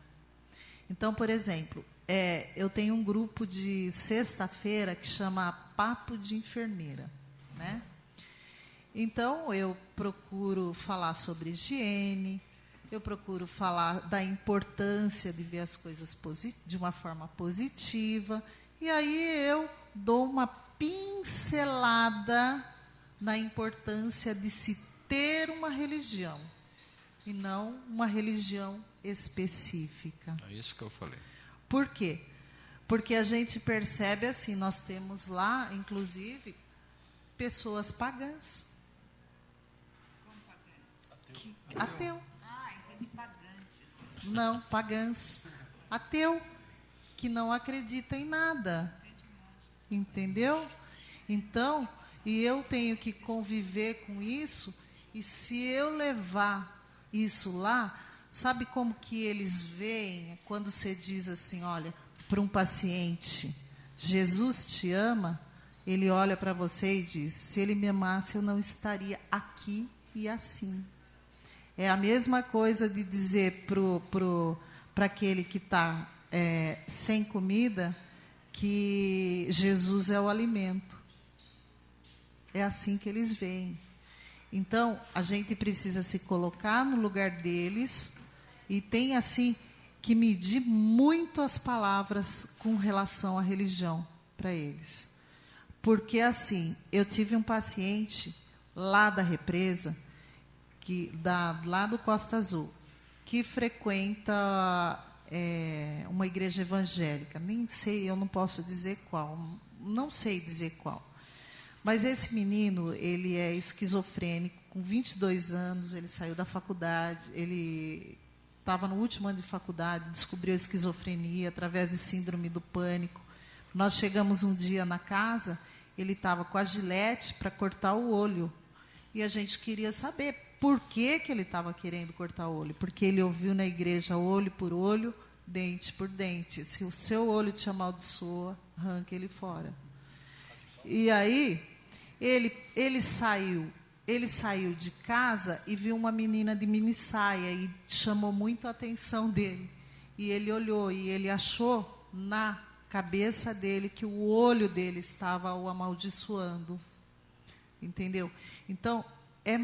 Então, por exemplo, eu tenho um grupo de sexta-feira que chama Papo de Enfermeira, né? Então, eu procuro falar sobre higiene, eu procuro falar da importância de ver as coisas de uma forma positiva, e aí eu dou uma pincelada na importância de se ter uma religião, e não uma religião específica. É isso que eu falei. Por quê? Porque a gente percebe assim, nós temos lá, inclusive, pessoas pagãs. Ateu. Ah, entendi, pagantes. Não, pagãs. Ateu, que não acredita em nada. Entendeu? Então, e eu tenho que conviver com isso, e se eu levar isso lá, sabe como que eles veem quando você diz assim, olha, para um paciente, Jesus te ama, ele olha para você e diz, se ele me amasse, eu não estaria aqui e assim. É a mesma coisa de dizer para aquele que está sem comida que Jesus é o alimento. É assim que eles veem. Então, a gente precisa se colocar no lugar deles e tem, assim, que medir muito as palavras com relação à religião para eles. Porque, assim, eu tive um paciente lá da Represa, lá do Costa Azul, que frequenta uma igreja evangélica. Nem sei, eu não posso dizer qual. Não sei dizer qual. Mas esse menino, ele é esquizofrênico, com 22 anos, ele saiu da faculdade, ele estava no último ano de faculdade, descobriu a esquizofrenia através de síndrome do pânico. Nós chegamos um dia na casa, ele estava com a gilete para cortar o olho. E a gente queria saber por que ele estava querendo cortar o olho. Porque ele ouviu na igreja olho por olho, dente por dente. Se o seu olho te amaldiçoa, arranque ele fora. E aí, ele saiu de casa e viu uma menina de mini saia e chamou muito a atenção dele. E ele olhou e ele achou na cabeça dele que o olho dele estava o amaldiçoando. Entendeu? Então, é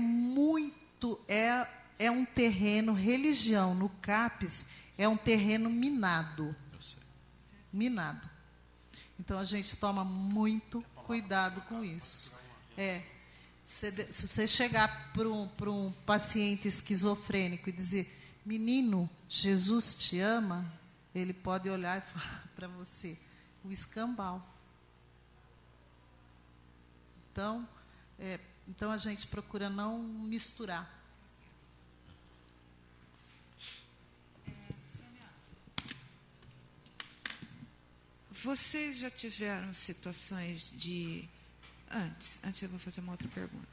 um terreno, religião no CAPES, é um terreno minado. Minado. Então, a gente toma muito cuidado com isso. Se você chegar para um paciente esquizofrênico e dizer, menino, Jesus te ama, ele pode olhar e falar para você, o escambau. Então, a gente procura não misturar. Vocês já tiveram situações de... Antes eu vou fazer uma outra pergunta.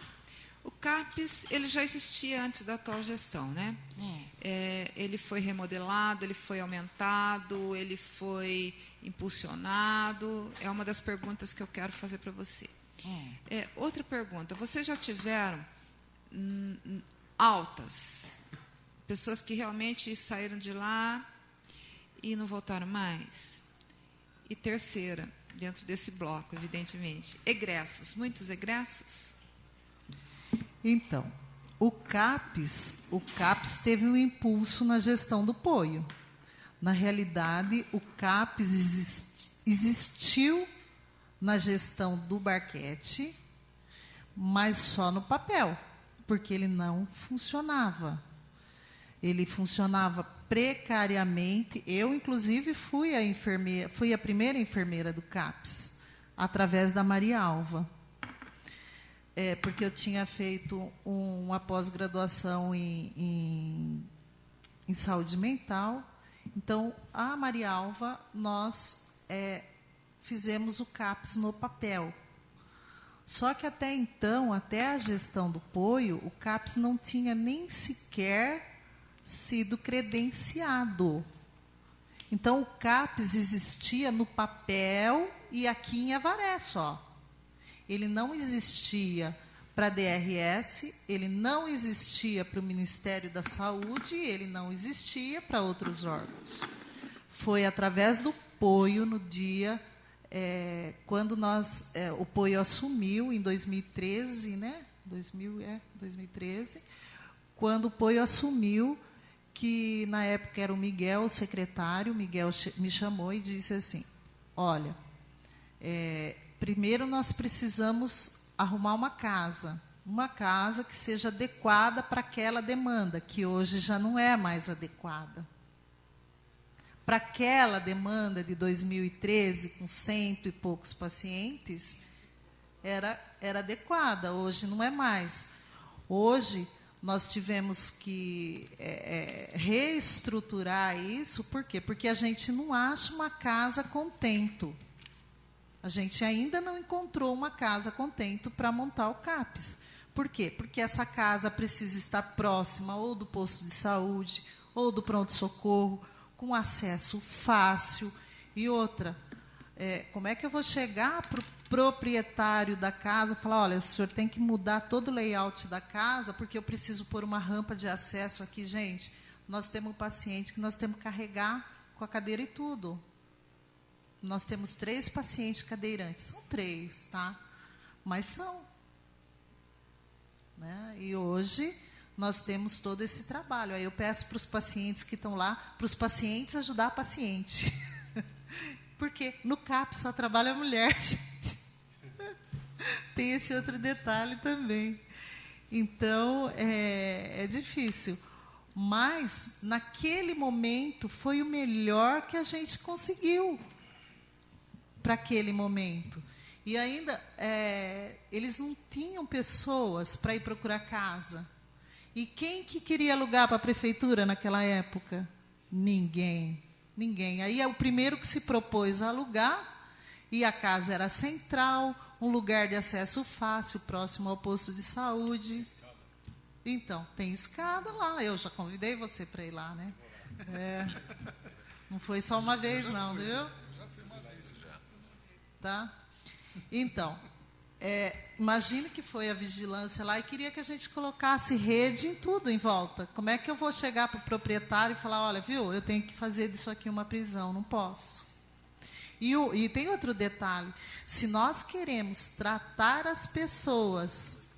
O CAPES, ele já existia antes da atual gestão, né? Ele foi remodelado, ele foi aumentado, ele foi impulsionado. É uma das perguntas que eu quero fazer para você. Outra pergunta. Vocês já tiveram altas? Pessoas que realmente saíram de lá e não voltaram mais? E terceira, dentro desse bloco, evidentemente, egressos. Muitos egressos? Então, o CAPES teve um impulso na gestão do Poio. Na realidade, o CAPES existiu na gestão do Barquete, mas só no papel, porque ele não funcionava. Ele funcionava precariamente. Eu, inclusive, fui a primeira enfermeira do CAPES, através da Maria Alva. Porque eu tinha feito uma pós-graduação em saúde mental. Então, a Maria Alva, nós fizemos o CAPES no papel. Só que até então, até a gestão do Poio, o CAPES não tinha nem sequer sido credenciado. Então, o CAPES existia no papel e aqui em Avaré só. Ele não existia para a DRS, ele não existia para o Ministério da Saúde, ele não existia para outros órgãos. Foi através do Poio, no dia, quando o Poio assumiu, em 2013, né? 2013, quando o Poio assumiu, que na época era o Miguel, o secretário. O Miguel me chamou e disse assim: olha, primeiro nós precisamos arrumar uma casa que seja adequada para aquela demanda, que hoje já não é mais adequada. Para aquela demanda de 2013, com 100 e poucos pacientes, era adequada, hoje não é mais. Hoje, nós tivemos que reestruturar isso. Por quê? Porque a gente não acha uma casa contento. A gente ainda não encontrou uma casa contento para montar o CAPS. Por quê? Porque essa casa precisa estar próxima ou do posto de saúde, ou do pronto-socorro, com acesso fácil. E outra, como é que eu vou chegar para o proprietário da casa e falar: olha, o senhor tem que mudar todo o layout da casa, porque eu preciso pôr uma rampa de acesso aqui. Gente, nós temos um paciente que nós temos que carregar com a cadeira e tudo. Nós temos 3 pacientes cadeirantes. São 3, tá? Mas são. Né? E hoje nós temos todo esse trabalho. Aí eu peço para os pacientes que estão lá, para os pacientes ajudar a paciente. Porque no CAPS só trabalha a mulher, gente. Tem esse outro detalhe também. Então, é difícil. Mas, naquele momento, foi o melhor que a gente conseguiu para aquele momento. E ainda, eles não tinham pessoas para ir procurar casa. E quem que queria alugar para a prefeitura naquela época? Ninguém. Aí é o primeiro que se propôs a alugar, e a casa era central, um lugar de acesso fácil, próximo ao posto de saúde. Então, tem escada lá. Eu já convidei você para ir lá, né? Não foi só uma vez, não, viu? Eu já fui uma vez já. Tá? Então, imagine que foi a vigilância lá e queria que a gente colocasse rede em tudo em volta. Como é que eu vou chegar para o proprietário e falar: olha, viu, eu tenho que fazer disso aqui uma prisão? Não posso. E tem outro detalhe: se nós queremos tratar as pessoas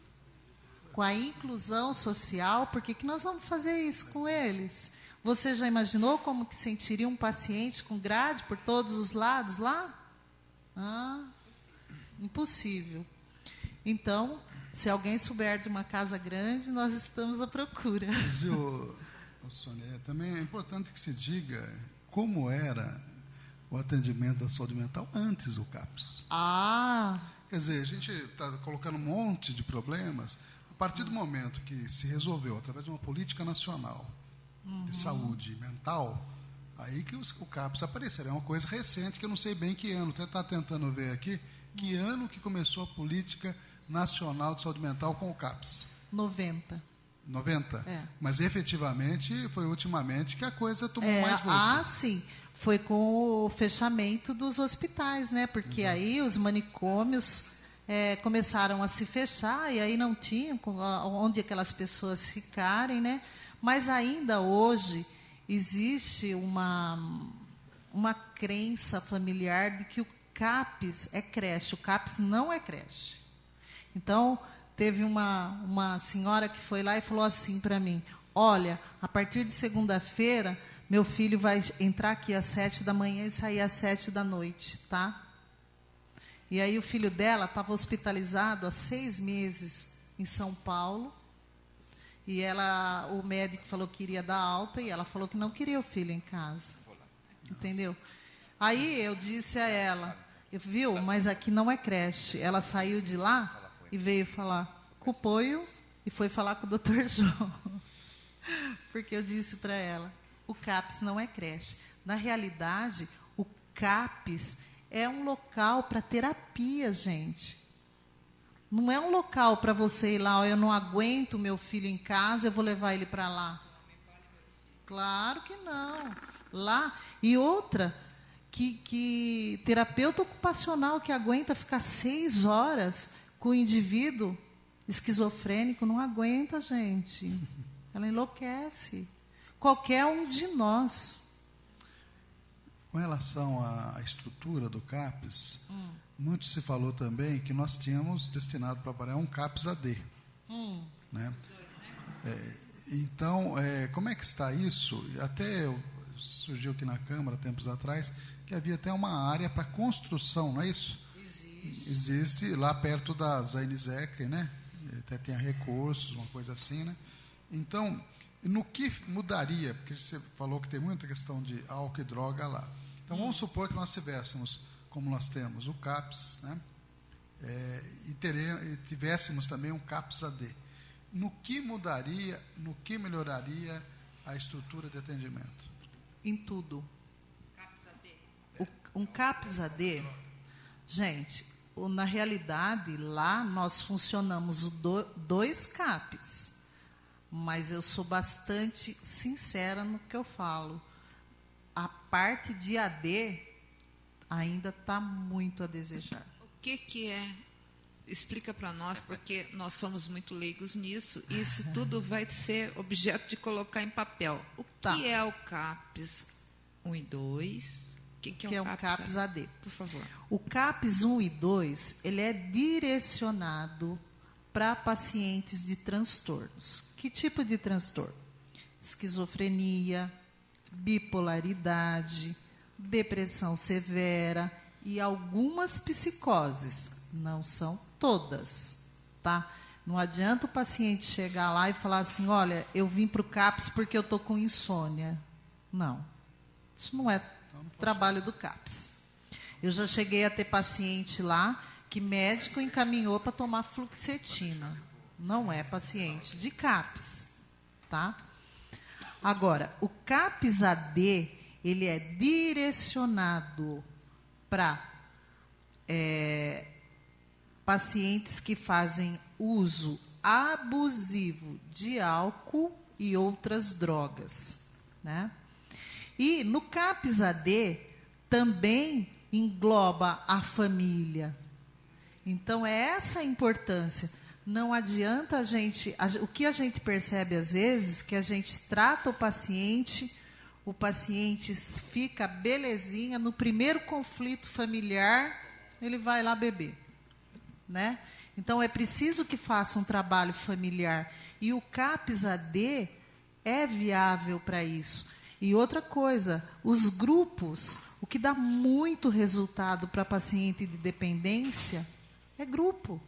com a inclusão social, por que nós vamos fazer isso com eles? Você já imaginou como que sentiria um paciente com grade por todos os lados lá? Impossível. Então, se alguém souber de uma casa grande, nós estamos à procura. Mas, Sônia, também é importante que se diga como era o atendimento da saúde mental antes do CAPS. Quer dizer, a gente está colocando um monte de problemas. A partir do momento que se resolveu, através de uma política nacional de saúde mental, aí que o CAPS aparecerá. É uma coisa recente, que eu não sei bem que ano. Até está tentando ver aqui que ano que começou a política nacional de saúde mental com o CAPS. 90. 90? Mas efetivamente foi ultimamente que a coisa tomou mais vulto. Sim. Foi com o fechamento dos hospitais, né? Porque aí os manicômios começaram a se fechar e aí não tinham onde aquelas pessoas ficarem, né? Mas ainda hoje existe uma crença familiar de que o CAPS é creche. O CAPS não é creche. Então, teve uma senhora que foi lá e falou assim para mim: olha, a partir de segunda-feira, meu filho vai entrar aqui às 7 da manhã e sair às 7 da noite, tá? E aí o filho dela estava hospitalizado há 6 meses em São Paulo. E o médico falou que iria dar alta e ela falou que não queria o filho em casa. Entendeu? Aí eu disse a ela: viu, mas aqui não é creche. Ela saiu de lá e veio falar com o Poio e foi falar com o Dr. João. Porque eu disse para ela: o CAPS não é creche. Na realidade, o CAPS é um local para terapia, gente. Não é um local para você ir lá: eu não aguento meu filho em casa, eu vou levar ele para lá. Claro que não. Lá. E outra, que terapeuta ocupacional que aguenta ficar 6 horas com o indivíduo esquizofrênico, não aguenta, gente. Ela enlouquece. Qualquer um de nós. Com relação à estrutura do CAPS, muito se falou também que nós tínhamos destinado para trabalhar um CAPS AD. Né? Então, como é que está isso? Até surgiu aqui na Câmara, tempos atrás, que havia até uma área para construção, não é isso? Existe lá perto da Zainizec, né? Até tem recursos, uma coisa assim, né? Então, no que mudaria? Porque você falou que tem muita questão de álcool e droga lá. Então, vamos supor que nós tivéssemos, como nós temos, o CAPS, né? E tivéssemos também um CAPS-AD. No que mudaria, no que melhoraria a estrutura de atendimento? Em tudo. Um CAPS-AD, gente, na realidade, lá nós funcionamos dois CAPs, mas eu sou bastante sincera no que eu falo. A parte de AD ainda está muito a desejar. O que é? Explica para nós, porque nós somos muito leigos nisso. Isso tudo vai ser objeto de colocar em papel. O que é o CAPS 1 e 2? O que é um CAPS AD? Por favor. O CAPS 1 e 2, ele é direcionado para pacientes de transtornos. Que tipo de transtorno? Esquizofrenia, bipolaridade, depressão severa e algumas psicoses. Não são todas, tá? Não adianta o paciente chegar lá e falar assim, olha, eu vim para o CAPS porque eu estou com insônia. Não, isso não é trabalho do CAPS. Eu já cheguei a ter paciente lá que médico encaminhou para tomar fluoxetina. Não é paciente de CAPS, tá? Agora, o CAPS-AD, ele é direcionado para pacientes que fazem uso abusivo de álcool e outras drogas, né? E no CAPS-AD também engloba a família. Então, é essa a importância. Não adianta o que a gente percebe às vezes, que a gente trata o paciente fica belezinha, no primeiro conflito familiar, ele vai lá beber, né? Então, é preciso que faça um trabalho familiar. E o CAPS-AD é viável para isso. E outra coisa, os grupos, o que dá muito resultado para paciente de dependência é grupo.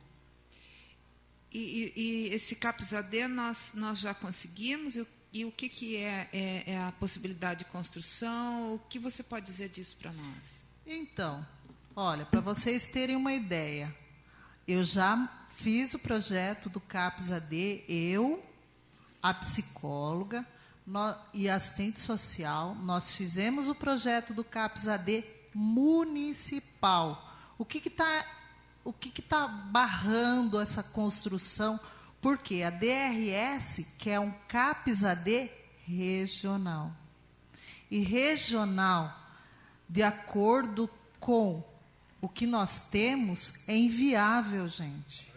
E esse CAPS-AD nós já conseguimos? E o que é a possibilidade de construção? O que você pode dizer disso para nós? Então, olha, para vocês terem uma ideia, eu já fiz o projeto do CAPS-AD, a psicóloga e a assistente social, nós fizemos o projeto do CAPS-AD municipal. O que está barrando essa construção? Porque a DRS quer um CAPS-AD regional. E regional, de acordo com o que nós temos, é inviável, gente.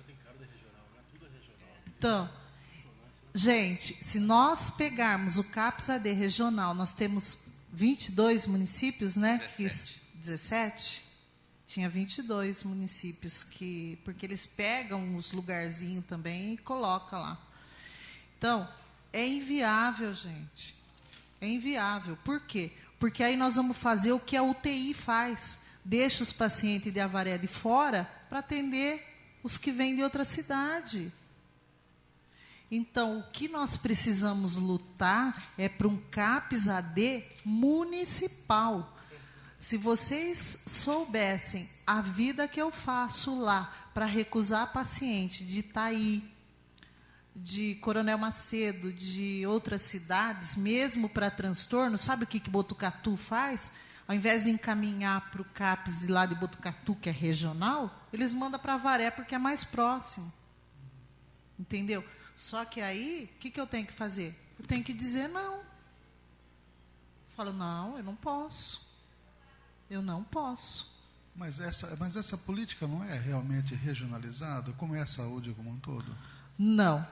Então, gente, se nós pegarmos o CAPS-AD regional, nós temos 22 municípios, né? 17? Tinha 22 municípios, porque eles pegam os lugarzinhos também e colocam lá. Então, é inviável, gente. É inviável. Por quê? Porque aí nós vamos fazer o que a UTI faz. Deixa os pacientes de Avaré de fora para atender os que vêm de outra cidade. Então, o que nós precisamos lutar é para um CAPS-AD municipal. Se vocês soubessem a vida que eu faço lá para recusar paciente de Itaí, de Coronel Macedo, de outras cidades, mesmo para transtorno, sabe o que Botucatu faz? Ao invés de encaminhar para o CAPS de lá de Botucatu, que é regional, eles mandam para Avaré, porque é mais próximo. Entendeu? Só que aí, o que eu tenho que fazer? Eu tenho que dizer não. Eu falo, não, eu não posso. Eu não posso. Mas essa política não é realmente regionalizada? Como é a saúde como um todo? Não.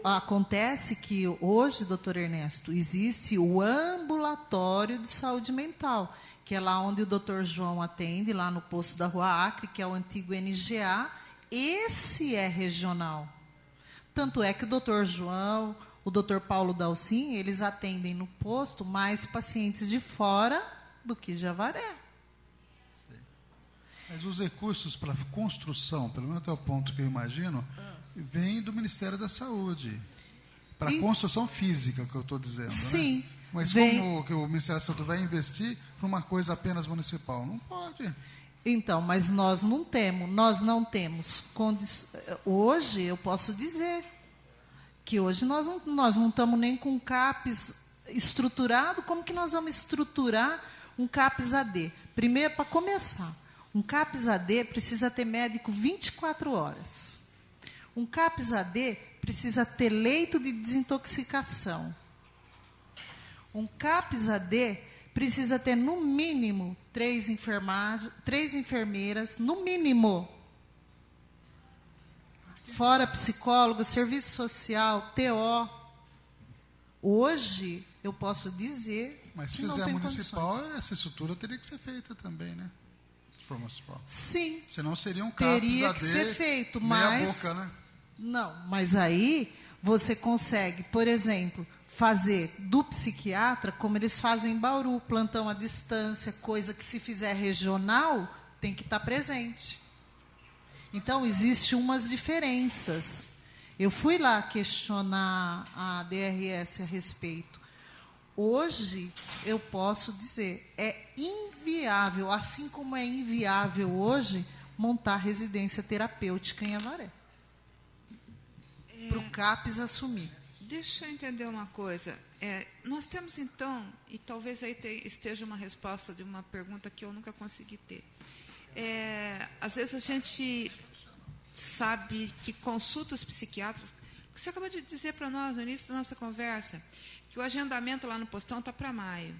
Acontece que hoje, doutor Ernesto, existe o ambulatório de saúde mental, que é lá onde o doutor João atende, lá no posto da Rua Acre, que é o antigo NGA. Esse é regional. Tanto é que o doutor João, o Dr. Paulo Dalcin, eles atendem no posto mais pacientes de fora do que de Avaré. Mas os recursos para construção, pelo menos até o ponto que eu imagino, vêm do Ministério da Saúde. Para construção física, que eu estou dizendo. Sim. Né? Mas como que o Ministério da Saúde vai investir para uma coisa apenas municipal? Não pode. Então, mas nós não temos hoje, eu posso dizer que hoje nós não estamos nem com um CAPS estruturado. Como que nós vamos estruturar um CAPS AD? Primeiro, para começar, um CAPS AD precisa ter médico 24 horas. Um CAPS AD precisa ter leito de desintoxicação. Um CAPS AD precisa ter, no mínimo, 3 enfermeiras, no mínimo. Fora psicólogo, serviço social, TO. Hoje, eu posso dizer... Mas se fizer municipal, essa estrutura teria que ser feita também, né? Se for municipal. Sim. Senão seria um CAPS teria AD, que ser feito, meia boca, né? Não, mas aí você consegue, por exemplo, fazer do psiquiatra, como eles fazem em Bauru, plantão à distância, coisa que, se fizer regional, tem que estar presente. Então, existem umas diferenças. Eu fui lá questionar a DRS a respeito. Hoje, eu posso dizer, é inviável, assim como é inviável hoje, montar residência terapêutica em Avaré. Para o CAPS assumir. Deixa eu entender uma coisa. Nós temos, então, e talvez aí esteja uma resposta de uma pergunta que eu nunca consegui ter. Às vezes a gente sabe que consultas psiquiátricas... Você acabou de dizer para nós, no início da nossa conversa, que o agendamento lá no postão está para maio,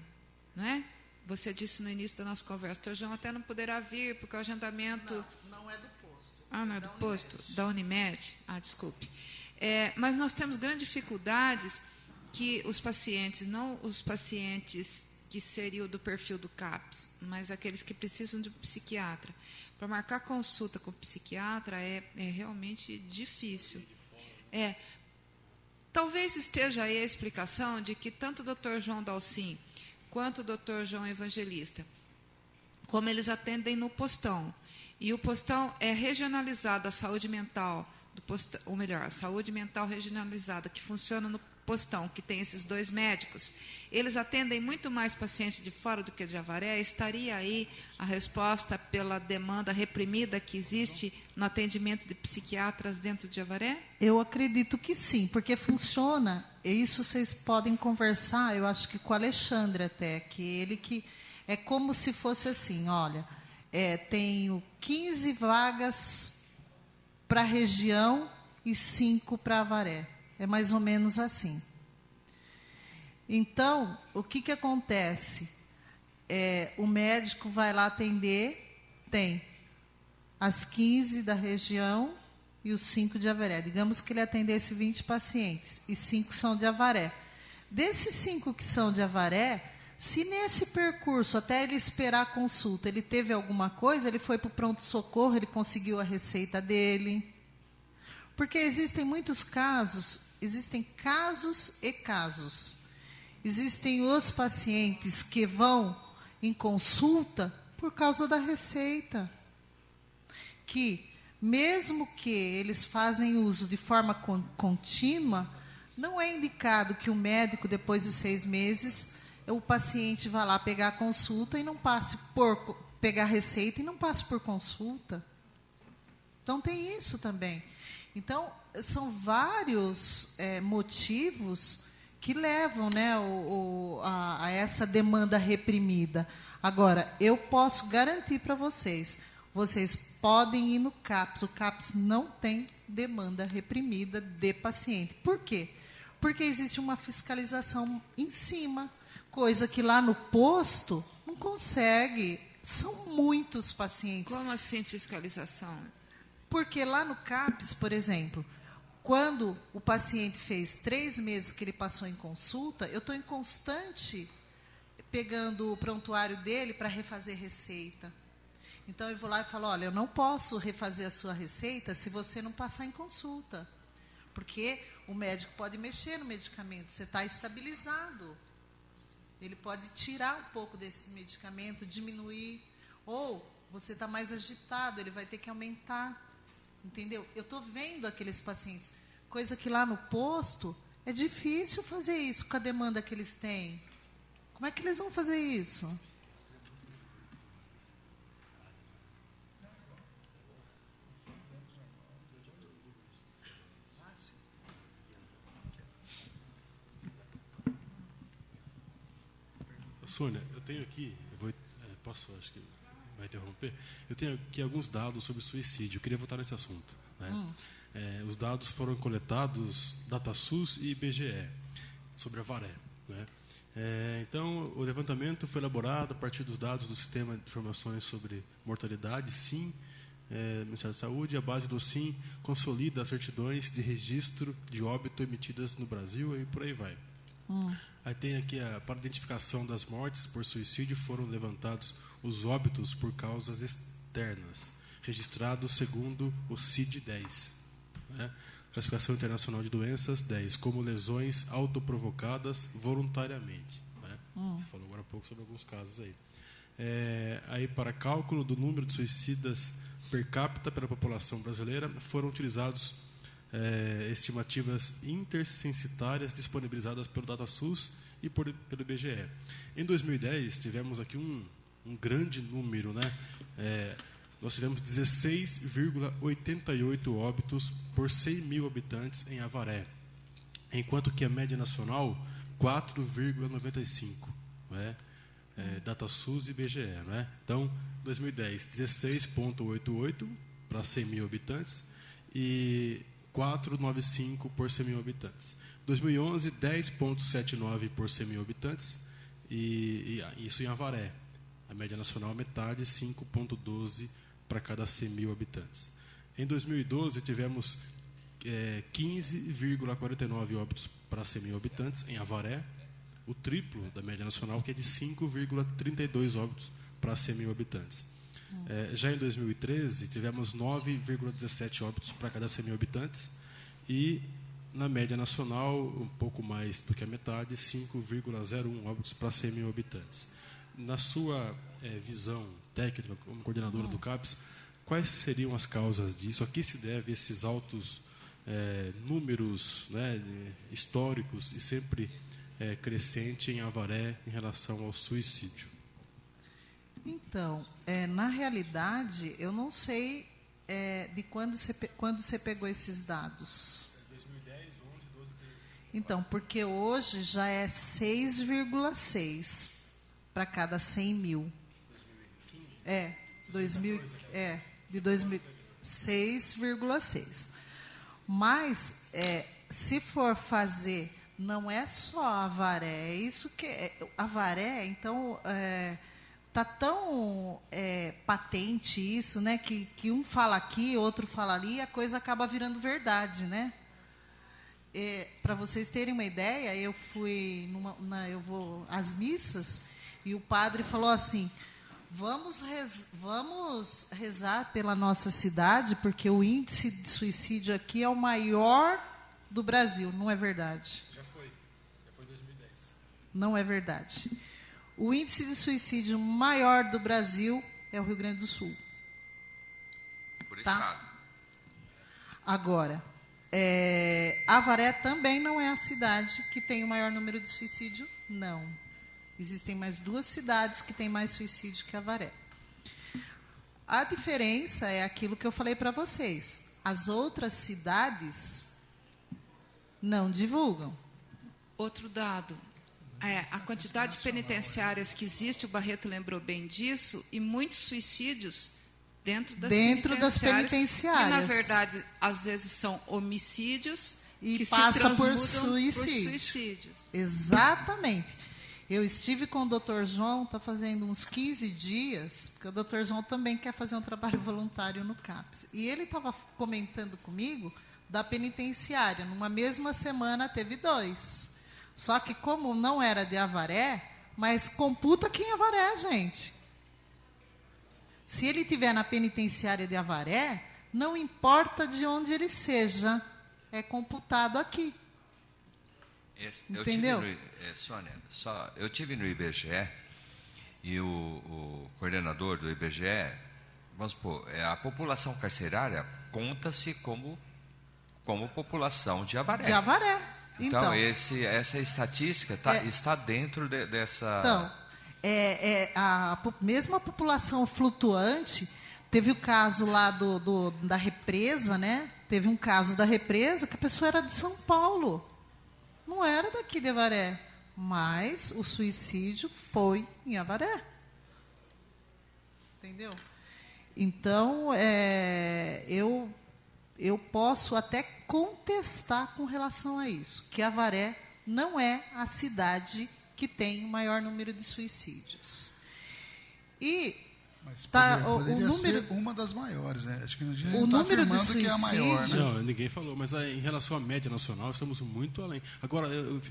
não é? Você disse no início da nossa conversa, o Dr. João até não poderá vir, porque o agendamento... Não é do posto. Não é do posto? Da Unimed? Desculpe. Mas nós temos grandes dificuldades que os pacientes, não os pacientes que seriam do perfil do CAPS, mas aqueles que precisam de um psiquiatra. Para marcar consulta com o psiquiatra é realmente difícil. Talvez esteja aí a explicação de que tanto o Dr. João Dalcin quanto o Dr. João Evangelista, como eles atendem no postão, e o postão é regionalizado, a saúde mental, ou melhor, a saúde mental regionalizada, que funciona no postão, que tem esses 2 médicos, eles atendem muito mais pacientes de fora do que de Avaré. Estaria aí a resposta pela demanda reprimida que existe no atendimento de psiquiatras dentro de Avaré? Eu acredito que sim, porque funciona, e isso vocês podem conversar, eu acho que com o Alexandre até, que ele que é como se fosse assim, olha, tenho 15 vagas para a região e 5 para Avaré. É mais ou menos assim. Então, o que acontece? O médico vai lá atender, tem as 15 da região e os 5 de Avaré. Digamos que ele atendesse 20 pacientes e 5 são de Avaré. Desses 5 que são de Avaré, se nesse percurso, até ele esperar a consulta, ele teve alguma coisa, ele foi para o pronto-socorro, ele conseguiu a receita dele. Porque existem muitos casos, existem casos e casos. Existem os pacientes que vão em consulta por causa da receita. Que, mesmo que eles fazem uso de forma contínua, não é indicado que o médico, depois de 6 meses, o paciente vá lá pegar a consulta e não passe por pegar a receita e não passe por consulta. Então, tem isso também. Então, são vários motivos que levam, né, a essa demanda reprimida. Agora, eu posso garantir para vocês podem ir no CAPS. O CAPS não tem demanda reprimida de paciente. Por quê? Porque existe uma fiscalização em cima, coisa que lá no posto não consegue. São muitos pacientes. Como assim fiscalização? Porque lá no CAPS, por exemplo, quando o paciente fez 3 meses que ele passou em consulta, eu estou em constante pegando o prontuário dele para refazer receita. Então, eu vou lá e falo, olha, eu não posso refazer a sua receita se você não passar em consulta. Porque o médico pode mexer no medicamento, você está estabilizado. Ele pode tirar um pouco desse medicamento, diminuir. Ou você está mais agitado, ele vai ter que aumentar. Entendeu? Eu estou vendo aqueles pacientes. Coisa que lá no posto é difícil fazer isso com a demanda que eles têm. Como é que eles vão fazer isso? Sônia, eu tenho aqui, posso, acho que vai interromper, eu tenho aqui alguns dados sobre suicídio, eu queria voltar nesse assunto. Né? Os dados foram coletados DataSUS e IBGE, sobre a Avaré. Né? Então, o levantamento foi elaborado a partir dos dados do Sistema de Informações sobre Mortalidade, SIM, Ministério da Saúde, e a base do SIM consolida as certidões de registro de óbito emitidas no Brasil e por aí vai. Aí tem aqui, para identificação das mortes por suicídio, foram levantados os óbitos por causas externas, registrados segundo o CID-10. Né? Classificação Internacional de Doenças 10, como lesões autoprovocadas voluntariamente. Né? Você falou agora há pouco sobre alguns casos aí. Aí, para cálculo do número de suicidas per capita pela população brasileira, foram utilizados estimativas intercensitárias disponibilizadas pelo DataSUS e pelo IBGE. Em 2010, tivemos aqui um grande número, né? Nós tivemos 16,88 óbitos por 100 mil habitantes em Avaré, enquanto que a média nacional, 4,95. Né? DataSUS e IBGE. Né? Então, 2010, 16,88 para 100 mil habitantes e 4,95 por 100 mil habitantes. 2011, 10,79 por 100 mil habitantes, e isso em Avaré. A média nacional, metade, 5,12 para cada 100 mil habitantes. Em 2012, tivemos 15,49 óbitos para 100 mil habitantes em Avaré, o triplo da média nacional, que é de 5,32 óbitos para 100 mil habitantes. Já em 2013, tivemos 9,17 óbitos para cada 100 mil habitantes e, na média nacional, um pouco mais do que a metade, 5,01 óbitos para 100 mil habitantes. Na sua visão técnica, como coordenadora do CAPS, quais seriam as causas disso? A que se deve esses altos números, né, históricos e sempre crescente em Avaré em relação ao suicídio? Então, na realidade, eu não sei de quando você pegou esses dados. 2010, 11, 12, 13. Então, porque hoje já é 6,6 para cada 100 mil. 2015? De 6,6. Mas, se for fazer, não é só Avaré, isso que Avaré, então, está tão patente isso, né, que um fala aqui, outro fala ali, e a coisa acaba virando verdade, né? Para vocês terem uma ideia, eu fui eu vou às missas e o padre falou assim: vamos rezar pela nossa cidade, porque o índice de suicídio aqui é o maior do Brasil. Não é verdade? Já foi 2010. Não é verdade. O índice de suicídio maior do Brasil é o Rio Grande do Sul. Por estado. Agora, Avaré também não é a cidade que tem o maior número de suicídio, não. Existem mais 2 cidades que têm mais suicídio que Avaré. A diferença é aquilo que eu falei para vocês. As outras cidades não divulgam. Outro dado. A quantidade de penitenciárias que existe, o Barreto lembrou bem disso, e muitos suicídios dentro das penitenciárias. Que, na verdade, às vezes são homicídios e que passa se por suicídios. Exatamente. Eu estive com o Dr. João, está fazendo uns 15 dias, porque o Dr. João também quer fazer um trabalho voluntário no CAPS. E ele estava comentando comigo da penitenciária. Numa mesma semana teve 2. Só que como não era de Avaré, mas computa aqui em Avaré, gente. Se ele estiver na penitenciária de Avaré, não importa de onde ele seja, é computado aqui. Entendeu? Sônia, eu tive no IBGE e o coordenador do IBGE, vamos supor, a população carcerária conta-se como população de Avaré. De Avaré. Então, essa estatística está dentro dessa... Então, mesmo a população flutuante, teve o caso lá da represa, né? Teve um caso da represa que a pessoa era de São Paulo. Não era daqui de Avaré, mas o suicídio foi em Avaré. Entendeu? Então, eu posso até contestar com relação a isso, que Avaré não é a cidade que tem o maior número de suicídios. Mas poderia ser uma das maiores, né? Acho que a gente não está afirmando que é a maior, né? Não, ninguém falou, mas em relação à média nacional, estamos muito além. Agora,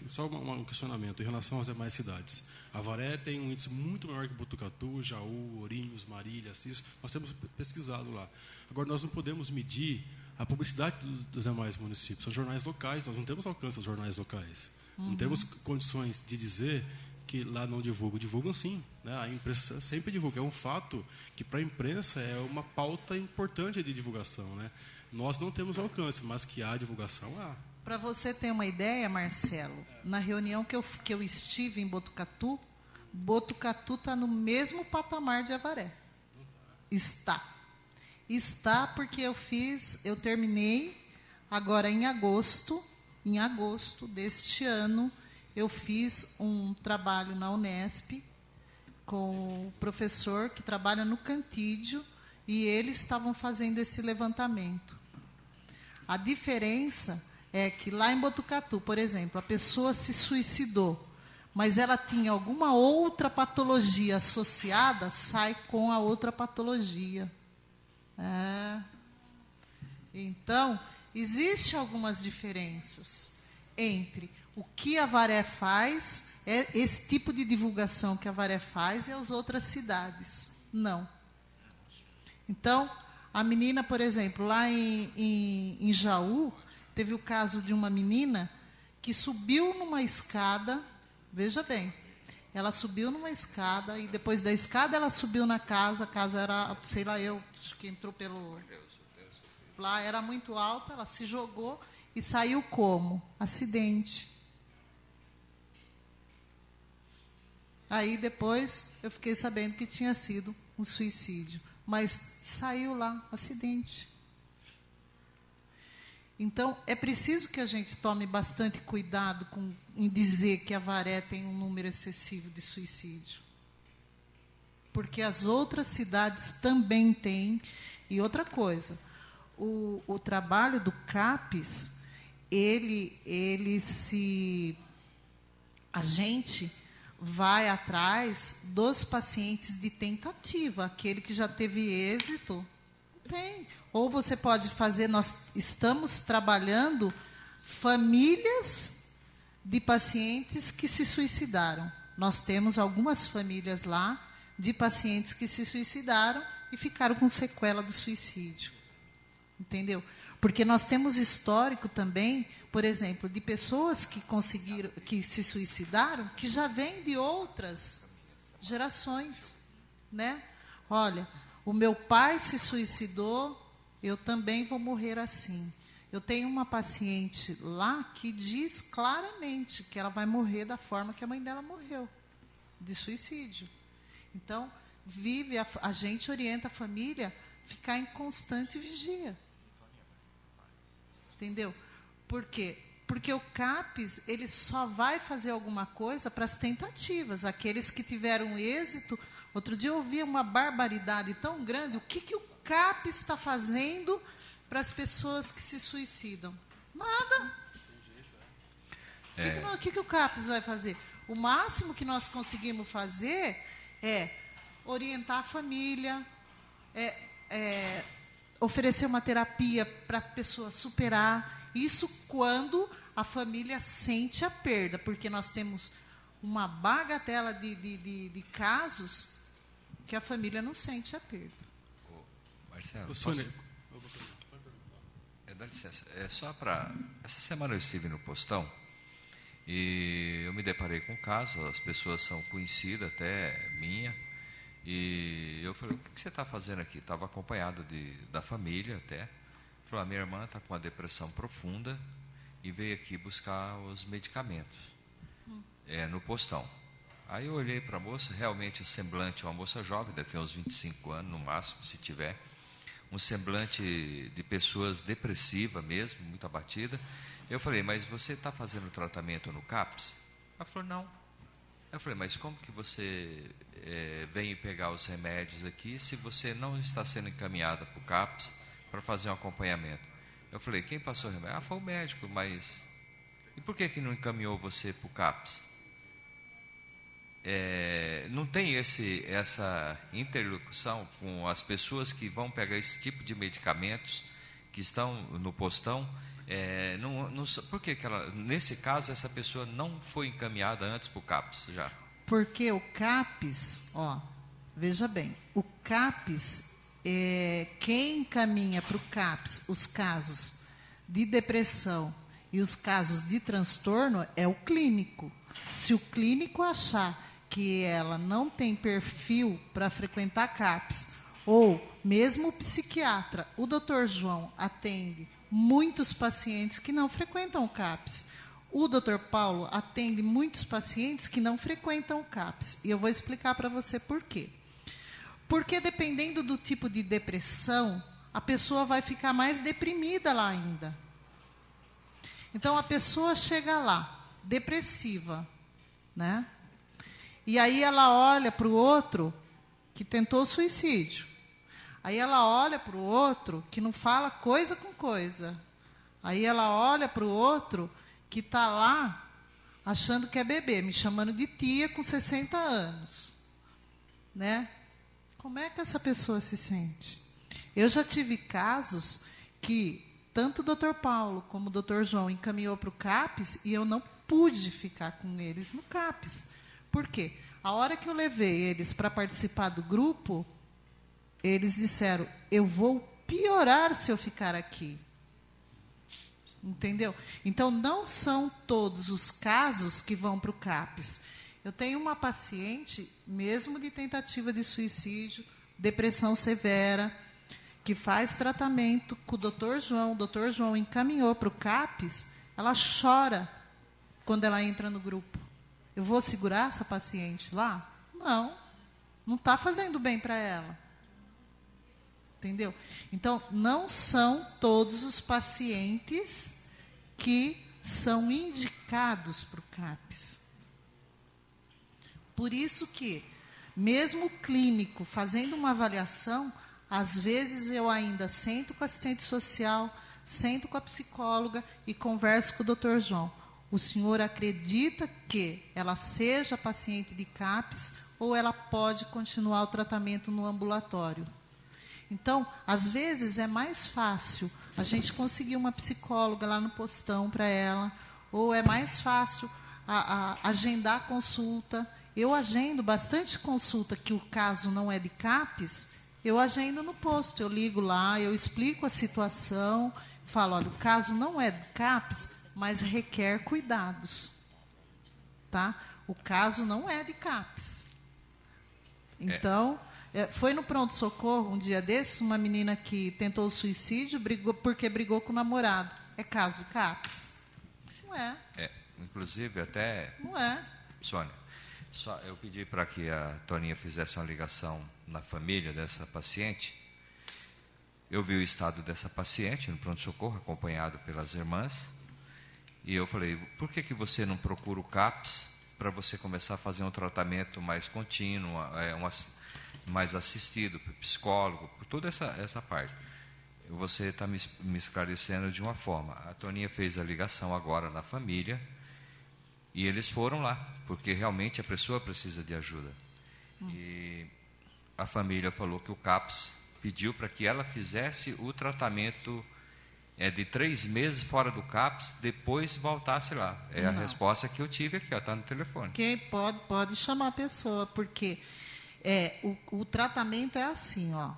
só um questionamento em relação às demais cidades. Avaré tem um índice muito maior que Botucatu, Jaú, Ourinhos, Marília, isso nós temos pesquisado lá. Agora, nós não podemos medir a publicidade dos demais municípios. São jornais locais, nós não temos alcance aos jornais locais. Não temos condições de dizer que lá não divulgam sim, né? A imprensa sempre divulga, é um fato que para a imprensa é uma pauta importante de divulgação, né? Nós não temos alcance, mas que há divulgação, há. Para você ter uma ideia, Marcelo, na reunião que eu estive em Botucatu está no mesmo patamar de Avaré. Está porque eu terminei agora em agosto deste ano. Eu fiz um trabalho na Unesp com o professor que trabalha no Cantídio e eles estavam fazendo esse levantamento. A diferença é que lá em Botucatu, por exemplo, a pessoa se suicidou, mas ela tinha alguma outra patologia associada, sai com a outra patologia. Então, existem algumas diferenças entre o que a Avaré faz, esse tipo de divulgação que a Avaré faz, e as outras cidades. Não. Então, a menina, por exemplo, lá em Jaú, teve o caso de uma menina que subiu numa escada, veja bem, ela subiu numa escada, e depois da escada ela subiu na casa, a casa era, sei lá, acho que entrou pelo... Lá era muito alta, ela se jogou e saiu como? Acidente. Aí depois eu fiquei sabendo que tinha sido um suicídio. Mas saiu lá, acidente. Então, é preciso que a gente tome bastante cuidado em dizer que Avaré tem um número excessivo de suicídio. Porque as outras cidades também têm. E outra coisa, o trabalho do CAPES, a gente vai atrás dos pacientes de tentativa, aquele que já teve êxito, tem. Ou você pode fazer, nós estamos trabalhando famílias de pacientes que se suicidaram. Nós temos algumas famílias lá de pacientes que se suicidaram e ficaram com sequela do suicídio. Entendeu? Porque nós temos histórico também, por exemplo, de pessoas que se suicidaram, que já vêm de outras gerações, né? Olha, o meu pai se suicidou, eu também vou morrer assim. Eu tenho uma paciente lá que diz claramente que ela vai morrer da forma que a mãe dela morreu, de suicídio. Então, a gente orienta a família a ficar em constante vigia. Entendeu? Por quê? Porque o CAPES, ele só vai fazer alguma coisa para as tentativas. Aqueles que tiveram êxito. Outro dia eu ouvi uma barbaridade tão grande. O que o CAPES está fazendo para as pessoas que se suicidam? Nada. O que o CAPES vai fazer? O máximo que nós conseguimos fazer é orientar a família, oferecer uma terapia para a pessoa superar. Isso quando a família sente a perda, porque nós temos uma bagatela de casos que a família não sente a perda. Marcelo, Dá licença. Essa semana eu estive no postão e eu me deparei com um caso. As pessoas são conhecidas, até minha. E eu falei, o que você está fazendo aqui? Estava acompanhado da família até. Falei, minha irmã está com uma depressão profunda e veio aqui buscar os medicamentos no postão. Aí eu olhei para a moça, realmente o semblante, uma moça jovem, deve ter uns 25 anos no máximo, se tiver. Um semblante de pessoas depressiva mesmo, muito abatida. Eu falei, mas você está fazendo tratamento no CAPS? Ela falou, não. Eu falei, mas como que você vem pegar os remédios aqui se você não está sendo encaminhada para o CAPS para fazer um acompanhamento? Eu falei, quem passou o remédio? Ah, foi o médico, mas... E por que não encaminhou você para o CAPS? Não tem essa interlocução com as pessoas que vão pegar esse tipo de medicamentos que estão no postão. Por que nesse caso, essa pessoa não foi encaminhada antes para o CAPS já? Porque o CAPS, veja bem, o CAPS, quem encaminha para o CAPS os casos de depressão e os casos de transtorno é o clínico. Se o clínico achar que ela não tem perfil para frequentar CAPS, ou mesmo o psiquiatra, o Dr. João atende muitos pacientes que não frequentam o CAPS. O Dr. Paulo atende muitos pacientes que não frequentam o CAPS. E eu vou explicar para você por quê. Porque dependendo do tipo de depressão, a pessoa vai ficar mais deprimida lá ainda. Então, a pessoa chega lá, depressiva, né? E aí ela olha para o outro que tentou suicídio. Aí ela olha para o outro que não fala coisa com coisa. Aí ela olha para o outro que está lá achando que é bebê, me chamando de tia com 60 anos. Né? Como é que essa pessoa se sente? Eu já tive casos que tanto o Dr. Paulo como o Dr. João encaminhou para o CAPS e eu não pude ficar com eles no CAPS. Por quê? A hora que eu levei eles para participar do grupo, eles disseram, eu vou piorar se eu ficar aqui. Entendeu? Então, não são todos os casos que vão para o CAPS. Eu tenho uma paciente, mesmo de tentativa de suicídio, depressão severa, que faz tratamento com o Dr. João. O Dr. João encaminhou para o CAPS, ela chora quando ela entra no grupo. Eu vou segurar essa paciente lá? Não está fazendo bem para ela. Entendeu? Então, não são todos os pacientes que são indicados para o CAPS. Por isso que, mesmo o clínico fazendo uma avaliação, às vezes eu ainda sento com a assistente social, sento com a psicóloga e converso com o Dr. João. O senhor acredita que ela seja paciente de CAPS ou ela pode continuar o tratamento no ambulatório? Então, às vezes é mais fácil a gente conseguir uma psicóloga lá no postão para ela, ou é mais fácil agendar consulta. Eu agendo bastante consulta que o caso não é de CAPS, eu agendo no posto, eu ligo lá, eu explico a situação, falo, olha, o caso não é de CAPS, mas requer cuidados. Tá? O caso não é de CAPS. Então, foi no pronto-socorro, um dia desses, uma menina que tentou suicídio porque brigou com o namorado. É caso de CAPS? Não é. Inclusive, até... Não é. Sônia, eu pedi para que a Toninha fizesse uma ligação na família dessa paciente. Eu vi o estado dessa paciente no pronto-socorro, acompanhado pelas irmãs. E eu falei, por que você não procura o CAPS para você começar a fazer um tratamento mais contínuo, mais assistido por psicólogo, por toda essa parte? Você está me esclarecendo de uma forma. A Toninha fez a ligação agora na família e eles foram lá, porque realmente a pessoa precisa de ajuda. E a família falou que o CAPS pediu para que ela fizesse o tratamento de 3 meses fora do CAPS, depois voltasse lá. A resposta que eu tive aqui, está no telefone. Quem pode chamar a pessoa, porque o tratamento é assim, ó.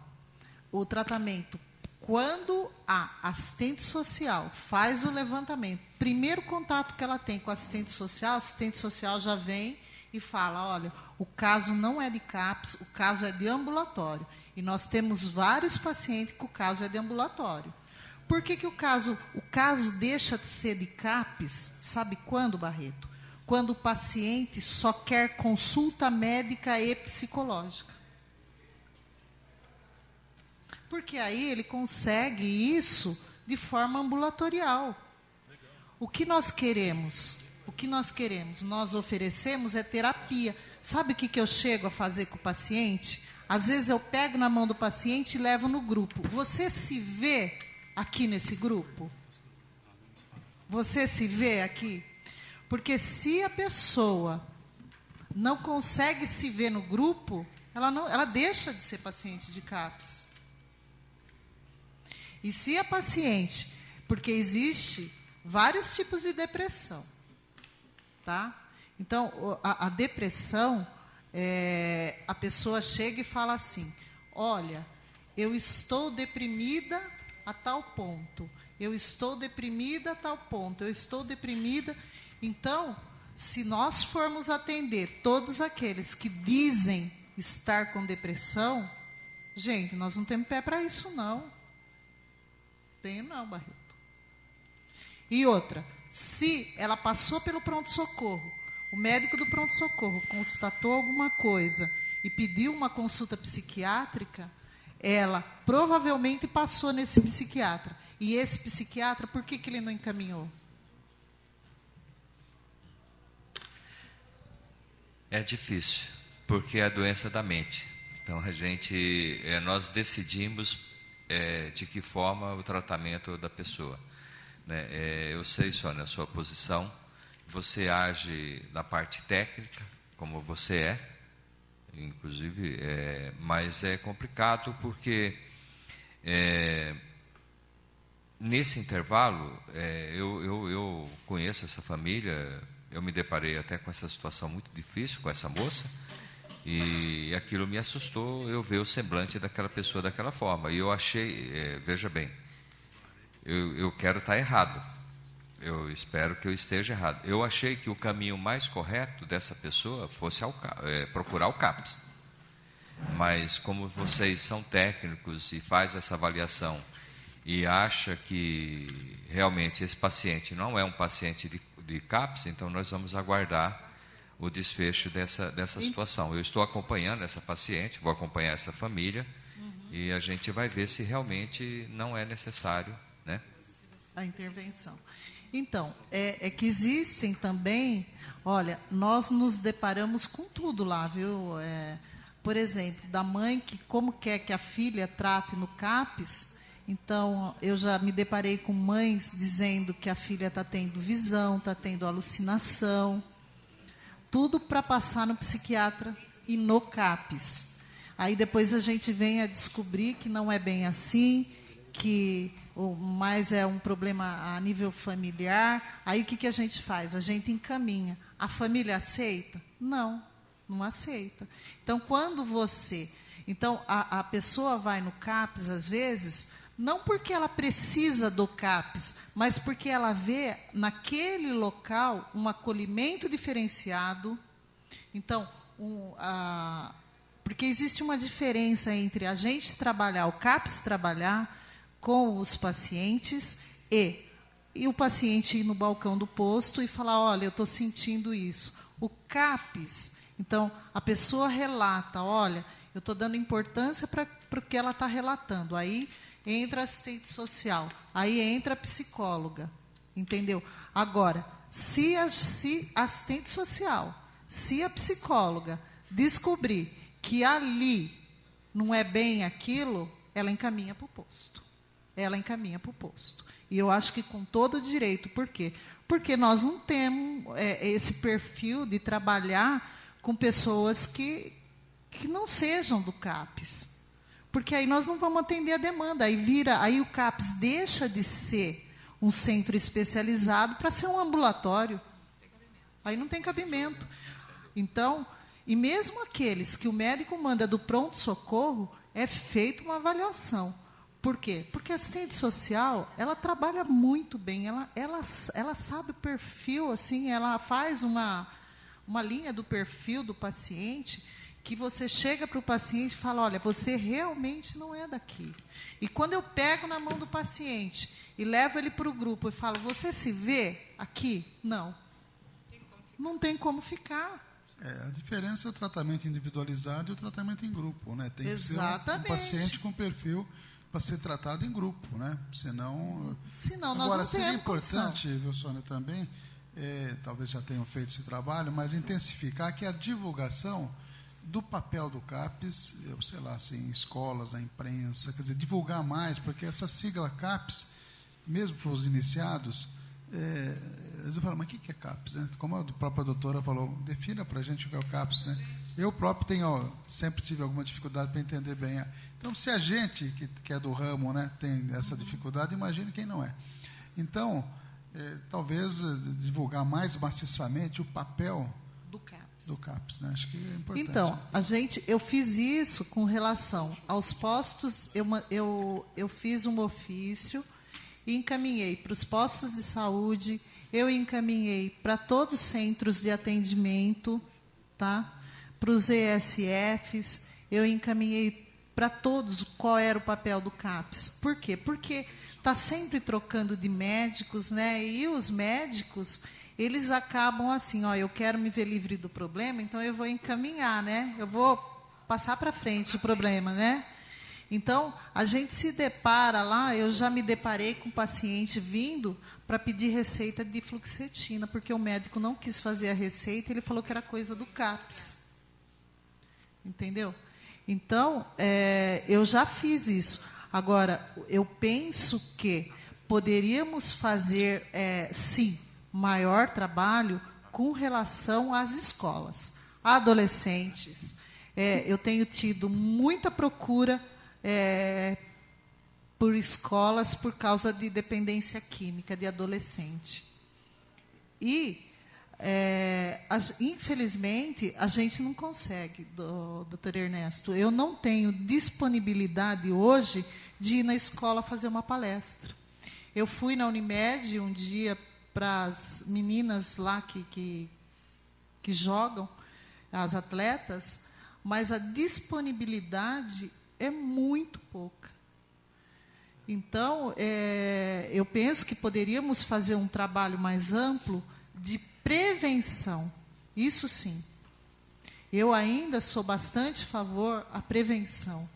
O tratamento Quando a assistente social faz o levantamento, primeiro contato que ela tem com a assistente social já vem e fala, olha, o caso não é de CAPS, o caso é de ambulatório. E nós temos vários pacientes que o caso é de ambulatório. Por que o caso deixa de ser de CAPS, sabe quando, Barreto? Quando o paciente só quer consulta médica e psicológica. Porque aí ele consegue isso de forma ambulatorial. O que nós queremos? Nós oferecemos é terapia. Sabe o que eu chego a fazer com o paciente? Às vezes eu pego na mão do paciente e levo no grupo. Você se vê aqui nesse grupo? Você se vê aqui? Porque se a pessoa não consegue se ver no grupo, ela deixa de ser paciente de CAPS. E se a paciente, porque existe vários tipos de depressão, tá? Então, a depressão, a pessoa chega e fala assim, olha, eu estou deprimida a tal ponto, eu estou deprimida a tal ponto, eu estou deprimida. Então, se nós formos atender todos aqueles que dizem estar com depressão, gente, nós não temos pé para isso, não. Tenho não, Barreto. E outra, se ela passou pelo pronto-socorro, o médico do pronto-socorro constatou alguma coisa e pediu uma consulta psiquiátrica, ela provavelmente passou nesse psiquiatra. E esse psiquiatra, por que ele não encaminhou? É difícil, porque é a doença da mente. Então, nós decidimos de que forma o tratamento da pessoa. Né? Eu sei, Sônia, a sua posição. Você age na parte técnica, como você é, inclusive, mas é complicado porque nesse intervalo, eu conheço essa família, eu me deparei até com essa situação muito difícil com essa moça, e aquilo me assustou, eu ver o semblante daquela pessoa daquela forma. E eu achei, veja bem, eu quero estar errado, eu espero que eu esteja errado. Eu achei que o caminho mais correto dessa pessoa fosse procurar o CAPS. Mas como vocês são técnicos e faz essa avaliação e acha que realmente esse paciente não é um paciente de CAPS, então nós vamos aguardar o desfecho dessa situação. Eu estou acompanhando essa paciente, vou acompanhar essa família, e a gente vai ver se realmente não é necessário, né, a intervenção. Então, é que existem também, olha, nós nos deparamos com tudo lá, viu? Por exemplo, da mãe que como quer que a filha trate no CAPS. Então, eu já me deparei com mães dizendo que a filha está tendo visão, está tendo alucinação, tudo para passar no psiquiatra e no CAPS. Aí depois a gente vem a descobrir que não é bem assim, que mais é um problema a nível familiar. Aí o que a gente faz? A gente encaminha. A família aceita? Não aceita. Então, quando a pessoa vai no CAPS, às vezes, não porque ela precisa do CAPS, mas porque ela vê naquele local um acolhimento diferenciado. Então, porque existe uma diferença entre a gente trabalhar, o CAPS trabalhar com os pacientes e o paciente ir no balcão do posto e falar, olha, eu estou sentindo isso. O CAPS, então, a pessoa relata, olha, eu estou dando importância para o que ela está relatando. Aí entra a assistente social, aí entra a psicóloga, entendeu? Agora, se a assistente social, se a psicóloga descobrir que ali não é bem aquilo, ela encaminha para o posto. E eu acho que com todo o direito. Por quê? Porque nós não temos esse perfil de trabalhar com pessoas que não sejam do CAPS. Porque aí nós não vamos atender a demanda. Aí o CAPS deixa de ser um centro especializado para ser um ambulatório. Aí não tem cabimento. Então, e mesmo aqueles que o médico manda do pronto-socorro, é feita uma avaliação. Por quê? Porque a assistente social, ela trabalha muito bem, ela sabe o perfil, assim, ela faz uma linha do perfil do paciente, que você chega para o paciente e fala, olha, você realmente não é daqui. E quando eu pego na mão do paciente e levo ele para o grupo e falo, você se vê aqui? Não. Não tem como ficar. A diferença é o tratamento individualizado e o tratamento em grupo, né? Tem Exatamente. que ser um paciente com perfil para ser tratado em grupo, né? Senão nós agora não seria temos importante, viu, Sônia, também, talvez já tenham feito esse trabalho, mas intensificar que a divulgação do papel do CAPES, sei lá, assim, em escolas, na imprensa, quer dizer, divulgar mais, porque essa sigla CAPES, mesmo para os iniciados, eles falam, mas o que é CAPES? Né? Como a própria doutora falou, defina para a gente o que é o CAPES. Né? Eu próprio sempre tive alguma dificuldade para entender bem. Então, se a gente, que é do ramo, né, tem essa dificuldade, imagine quem não é. Então, talvez divulgar mais maciçamente o papel do CAPES, né? Acho que é importante. Então, eu fiz isso com relação aos postos, eu fiz um ofício e encaminhei para os postos de saúde, eu encaminhei para todos os centros de atendimento, tá? Para os ESFs, eu encaminhei para todos qual era o papel do CAPES. Por quê? Porque está sempre trocando de médicos, né? E os médicos, eles acabam assim, eu quero me ver livre do problema, então eu vou encaminhar, né? Eu vou passar para frente o problema, né? Então, a gente se depara lá, eu já me deparei com um paciente vindo para pedir receita de fluoxetina, porque o médico não quis fazer a receita, ele falou que era coisa do CAPES. Entendeu? Então, eu já fiz isso. Agora, eu penso que poderíamos fazer, sim, maior trabalho com relação às escolas. Adolescentes, eu tenho tido muita procura por escolas por causa de dependência química de adolescente. E, infelizmente, a gente não consegue, doutor Ernesto. Eu não tenho disponibilidade hoje de ir na escola fazer uma palestra. Eu fui na Unimed um dia para as meninas lá que jogam, as atletas, mas a disponibilidade é muito pouca. Então, eu penso que poderíamos fazer um trabalho mais amplo de prevenção. Isso sim. Eu ainda sou bastante a favor à prevenção,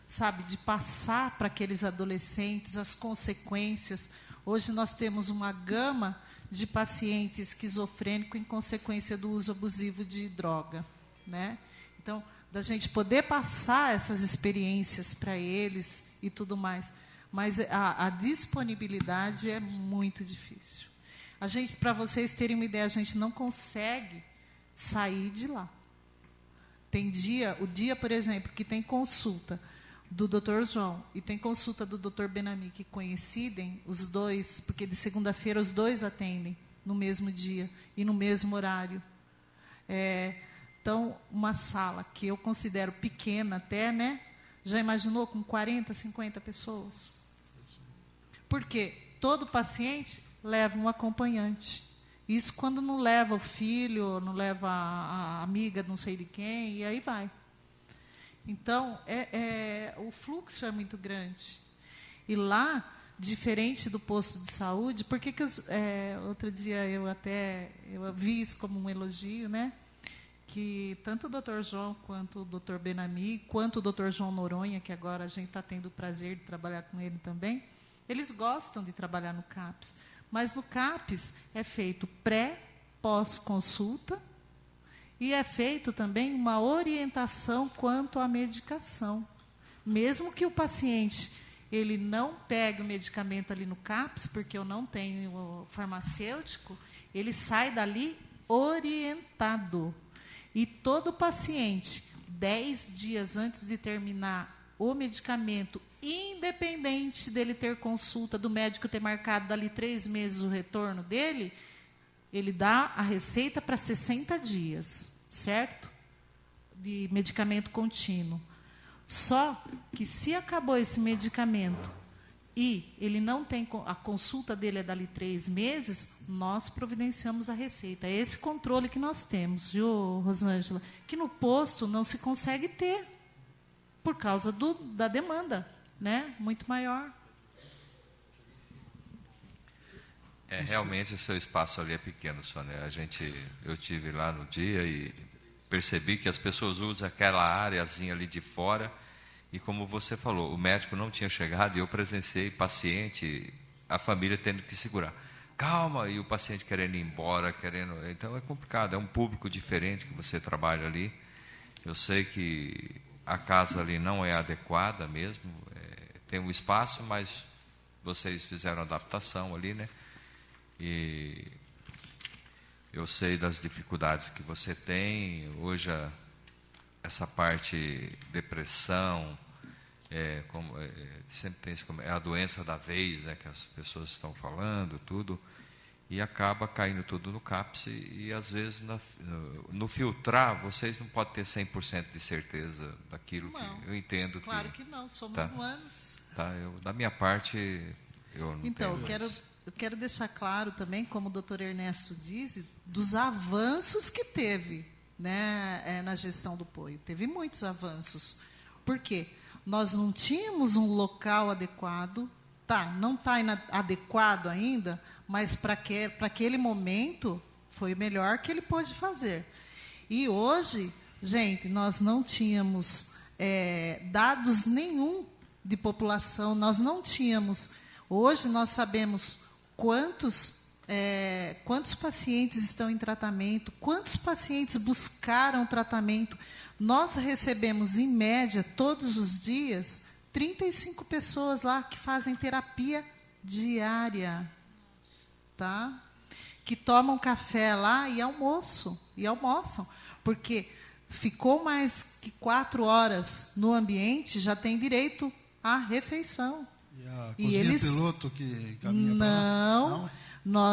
sabe, de passar para aqueles adolescentes as consequências. Hoje nós temos uma gama de pacientes esquizofrênicos em consequência do uso abusivo de droga, né? Então, da gente poder passar essas experiências para eles e tudo mais. Mas a disponibilidade é muito difícil. Para vocês terem uma ideia, a gente não consegue sair de lá. Tem o dia, por exemplo, que tem consulta do Dr. João e tem consulta do Dr. Benami, que coincidem os dois, porque de segunda-feira os dois atendem no mesmo dia e no mesmo horário. Então, uma sala que eu considero pequena até, né? Já imaginou com 40, 50 pessoas? Porque todo paciente leva um acompanhante. Isso quando não leva o filho, não leva a amiga, não sei de quem, e aí vai. Então, o fluxo é muito grande. E lá, diferente do posto de saúde, porque outro dia eu vi isso como um elogio, né? Que tanto o Dr. João, quanto o Dr. Benami, quanto o Dr. João Noronha, que agora a gente está tendo o prazer de trabalhar com ele também, eles gostam de trabalhar no CAPES. Mas no CAPES é feito pós-consulta e é feito também uma orientação quanto à medicação. Mesmo que o paciente ele não pegue o medicamento ali no CAPES, porque eu não tenho o farmacêutico, ele sai dali orientado. E todo paciente, 10 dias antes de terminar o medicamento, independente dele ter consulta, do médico ter marcado dali 3 meses o retorno dele, ele dá a receita para 60 dias, certo? De medicamento contínuo. Só que se acabou esse medicamento e ele não tem, a consulta dele é dali 3 meses, nós providenciamos a receita. É esse controle que nós temos, viu, Rosângela? Que no posto não se consegue ter, por causa da demanda, né? Muito maior. Realmente o seu espaço ali é pequeno, Sônia. Eu tive lá no dia e percebi que as pessoas usam aquela áreazinha ali de fora e, como você falou, o médico não tinha chegado e eu presenciei paciente, a família tendo que segurar. Calma, e o paciente querendo ir embora, Então é complicado, é um público diferente que você trabalha ali. Eu sei que a casa ali não é adequada mesmo, tem um espaço, mas vocês fizeram adaptação ali, né? E eu sei das dificuldades que você tem. Hoje, essa parte depressão, sempre tem é a doença da vez, né, que as pessoas estão falando, tudo, e acaba caindo tudo no CAPS. E às vezes, no filtrar, vocês não podem ter 100% de certeza daquilo não, que eu entendo. Claro que não, somos humanos. Tá, da minha parte, eu não então, tenho eu quero deixar claro também, como o doutor Ernesto diz, dos avanços que teve, né, na gestão do POI. Teve muitos avanços. Por quê? Nós não tínhamos um local adequado, não está adequado ainda, mas para aquele momento foi o melhor que ele pôde fazer. E hoje, gente, nós não tínhamos dados nenhum de população, nós não tínhamos. Hoje nós sabemos quantos pacientes estão em tratamento, quantos pacientes buscaram tratamento. Nós recebemos, em média, todos os dias, 35 pessoas lá que fazem terapia diária, tá? Que tomam café lá e almoçam, porque ficou mais que 4 horas no ambiente, já tem direito à refeição. E a cozinha piloto que caminha para lá? Não.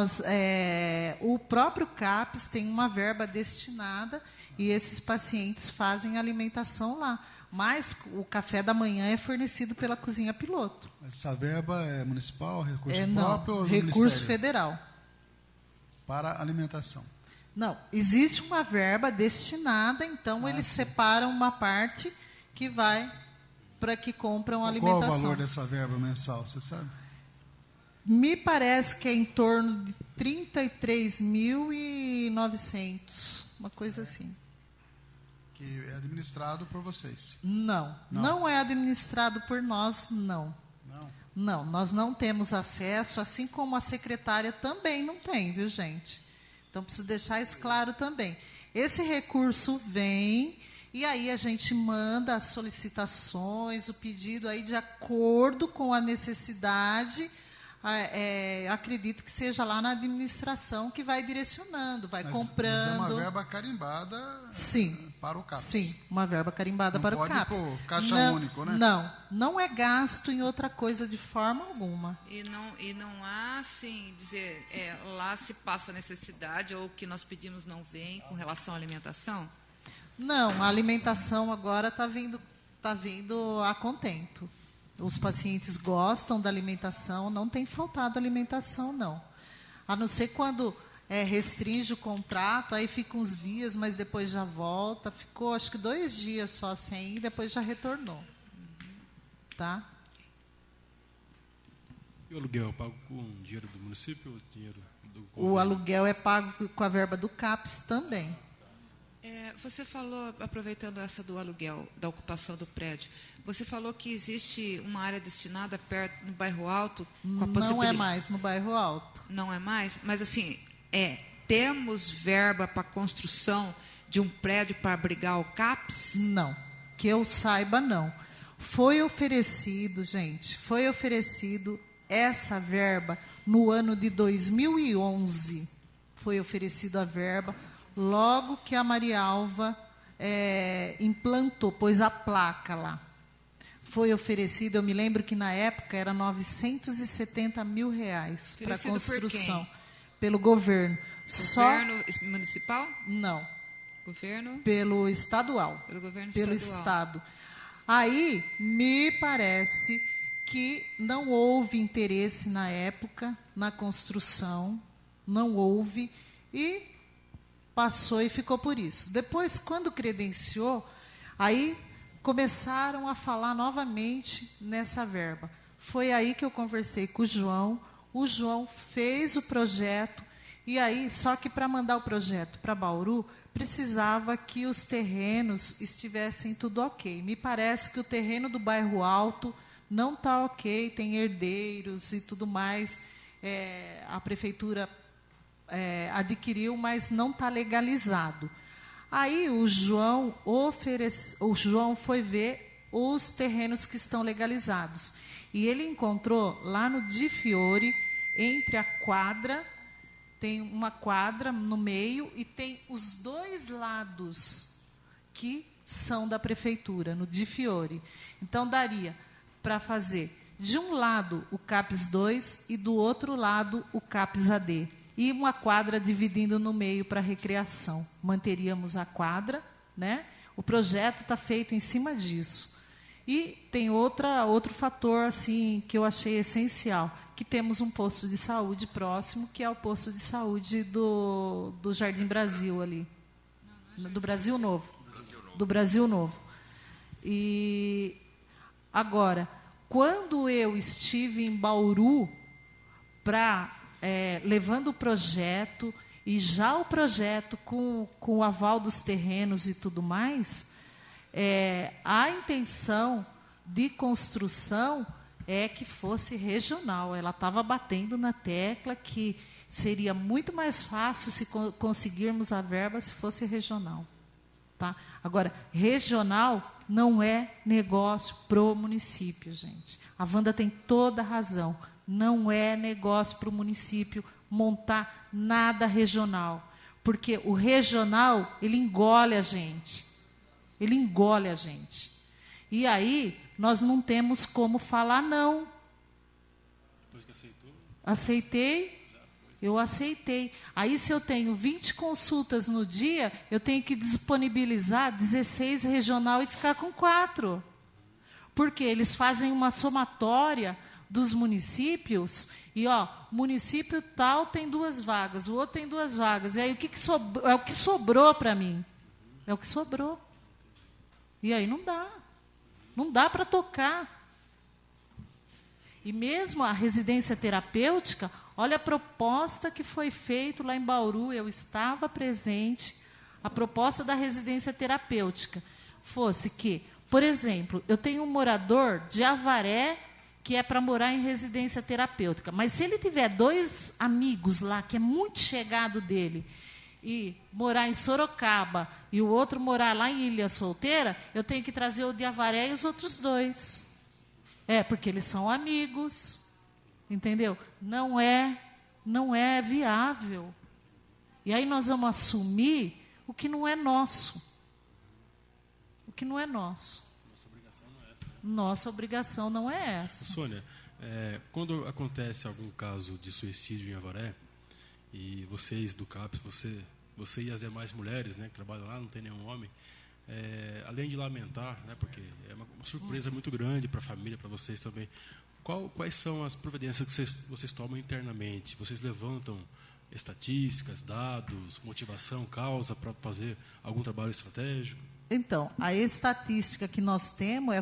O próprio CAPS tem uma verba destinada e esses pacientes fazem alimentação lá. Mas o café da manhã é fornecido pela cozinha piloto. Essa verba é municipal, recurso próprio ou do recurso Ministério? Federal. Para alimentação. Não, existe uma verba destinada, então eles separam uma parte que vai para que compram alimentação. Qual o valor dessa verba mensal, você sabe? Me parece que é em torno de 33.900, uma coisa assim. Que é administrado por vocês? Não é administrado por nós, não. Não, nós não temos acesso, assim como a secretária também não tem, viu, gente? Então, preciso deixar isso claro também. Esse recurso vem... E aí a gente manda as solicitações, o pedido aí de acordo com a necessidade. Acredito que seja lá na administração que vai direcionando, comprando. Mas é uma verba carimbada. Sim, para o CAPS. Sim, uma verba carimbada para o CAPS. Não pode ir para o caixa único, né? Não é gasto em outra coisa de forma alguma. E não há, assim, dizer, lá se passa necessidade ou o que nós pedimos não vem com relação à alimentação? Não, a alimentação agora está vindo a contento. Os pacientes gostam da alimentação, não tem faltado alimentação, não. A não ser quando restringe o contrato, aí fica uns dias, mas depois já volta. Ficou, acho que 2 dias só sem ir, depois já retornou. Tá? E o aluguel é pago com dinheiro do município ou dinheiro do governo? O aluguel é pago com a verba do CAPS também. Você falou, aproveitando essa do aluguel, da ocupação do prédio, você falou que existe uma área destinada perto no bairro Alto? Com a Não é mais no bairro Alto. Não é mais? Mas, assim, temos verba para a construção de um prédio para abrigar o CAPS? Não, que eu saiba, não. Foi oferecido essa verba no ano de 2011. Foi oferecida a verba logo que a Maria Alva implantou, pôs a placa lá. Foi oferecido, eu me lembro que na época era R$970 mil para a construção. Pelo governo. Governo municipal? Não. Governo? Pelo estadual. Pelo governo pelo estadual. Estado. Aí, me parece que não houve interesse na época, na construção, não houve, e passou e ficou por isso. Depois, quando credenciou, aí começaram a falar novamente nessa verba. Foi aí que eu conversei com o João fez o projeto, e aí, só que para mandar o projeto para Bauru, precisava que os terrenos estivessem tudo ok. Me parece que o terreno do bairro Alto não está ok, tem herdeiros e tudo mais. A prefeitura adquiriu, mas não está legalizado. Aí o João foi ver os terrenos que estão legalizados. E ele encontrou lá no Di Fiore, entre a quadra, tem uma quadra no meio e tem os dois lados que são da prefeitura, no Di Fiore. Então, daria para fazer de um lado o CAPES 2 e do outro lado o CAPES AD. E uma quadra dividindo no meio para recreação. Manteríamos a quadra, né? O projeto está feito em cima disso. E tem outro fator assim, que eu achei essencial, que temos um posto de saúde próximo, que é o posto de saúde do Jardim Brasil ali. Do Brasil Novo. Do Brasil Novo. E agora, quando eu estive em Bauru levando o projeto, e já o projeto com o aval dos terrenos e tudo mais, a intenção de construção é que fosse regional. Ela estava batendo na tecla que seria muito mais fácil se conseguirmos a verba se fosse regional. Tá? Agora, regional não é negócio pro município, gente. A Wanda tem toda a razão. Não é negócio para o município montar nada regional. Porque o regional, ele engole a gente. Ele engole a gente. E aí, nós não temos como falar não. Depois que aceitou? Aceitei. Eu aceitei. Aí, se eu tenho 20 consultas no dia, eu tenho que disponibilizar 16 regional e ficar com 4. Porque eles fazem uma somatória dos municípios, e município tal tem 2 vagas, o outro tem 2 vagas, e aí o que é o que sobrou para mim? É o que sobrou. E aí não dá para tocar. E mesmo a residência terapêutica, olha a proposta que foi feita lá em Bauru, eu estava presente, a proposta da residência terapêutica fosse que, por exemplo, eu tenho um morador de Avaré que é para morar em residência terapêutica, mas se ele tiver 2 amigos lá, que é muito chegado dele, e morar em Sorocaba, e o outro morar lá em Ilha Solteira, eu tenho que trazer o de Avaré e os outros 2. Porque eles são amigos, entendeu? Não é viável. E aí nós vamos assumir o que não é nosso. O que não é nosso. Nossa obrigação não é essa. Sônia, quando acontece algum caso de suicídio em Avaré, e vocês do CAPES, você e as demais mulheres, né, que trabalham lá, não tem nenhum homem, além de lamentar, né, porque é uma surpresa muito grande para a família, para vocês também, quais são as providências que vocês tomam internamente? Vocês levantam estatísticas, dados, motivação, causa para fazer algum trabalho estratégico? Então, a estatística que nós temos é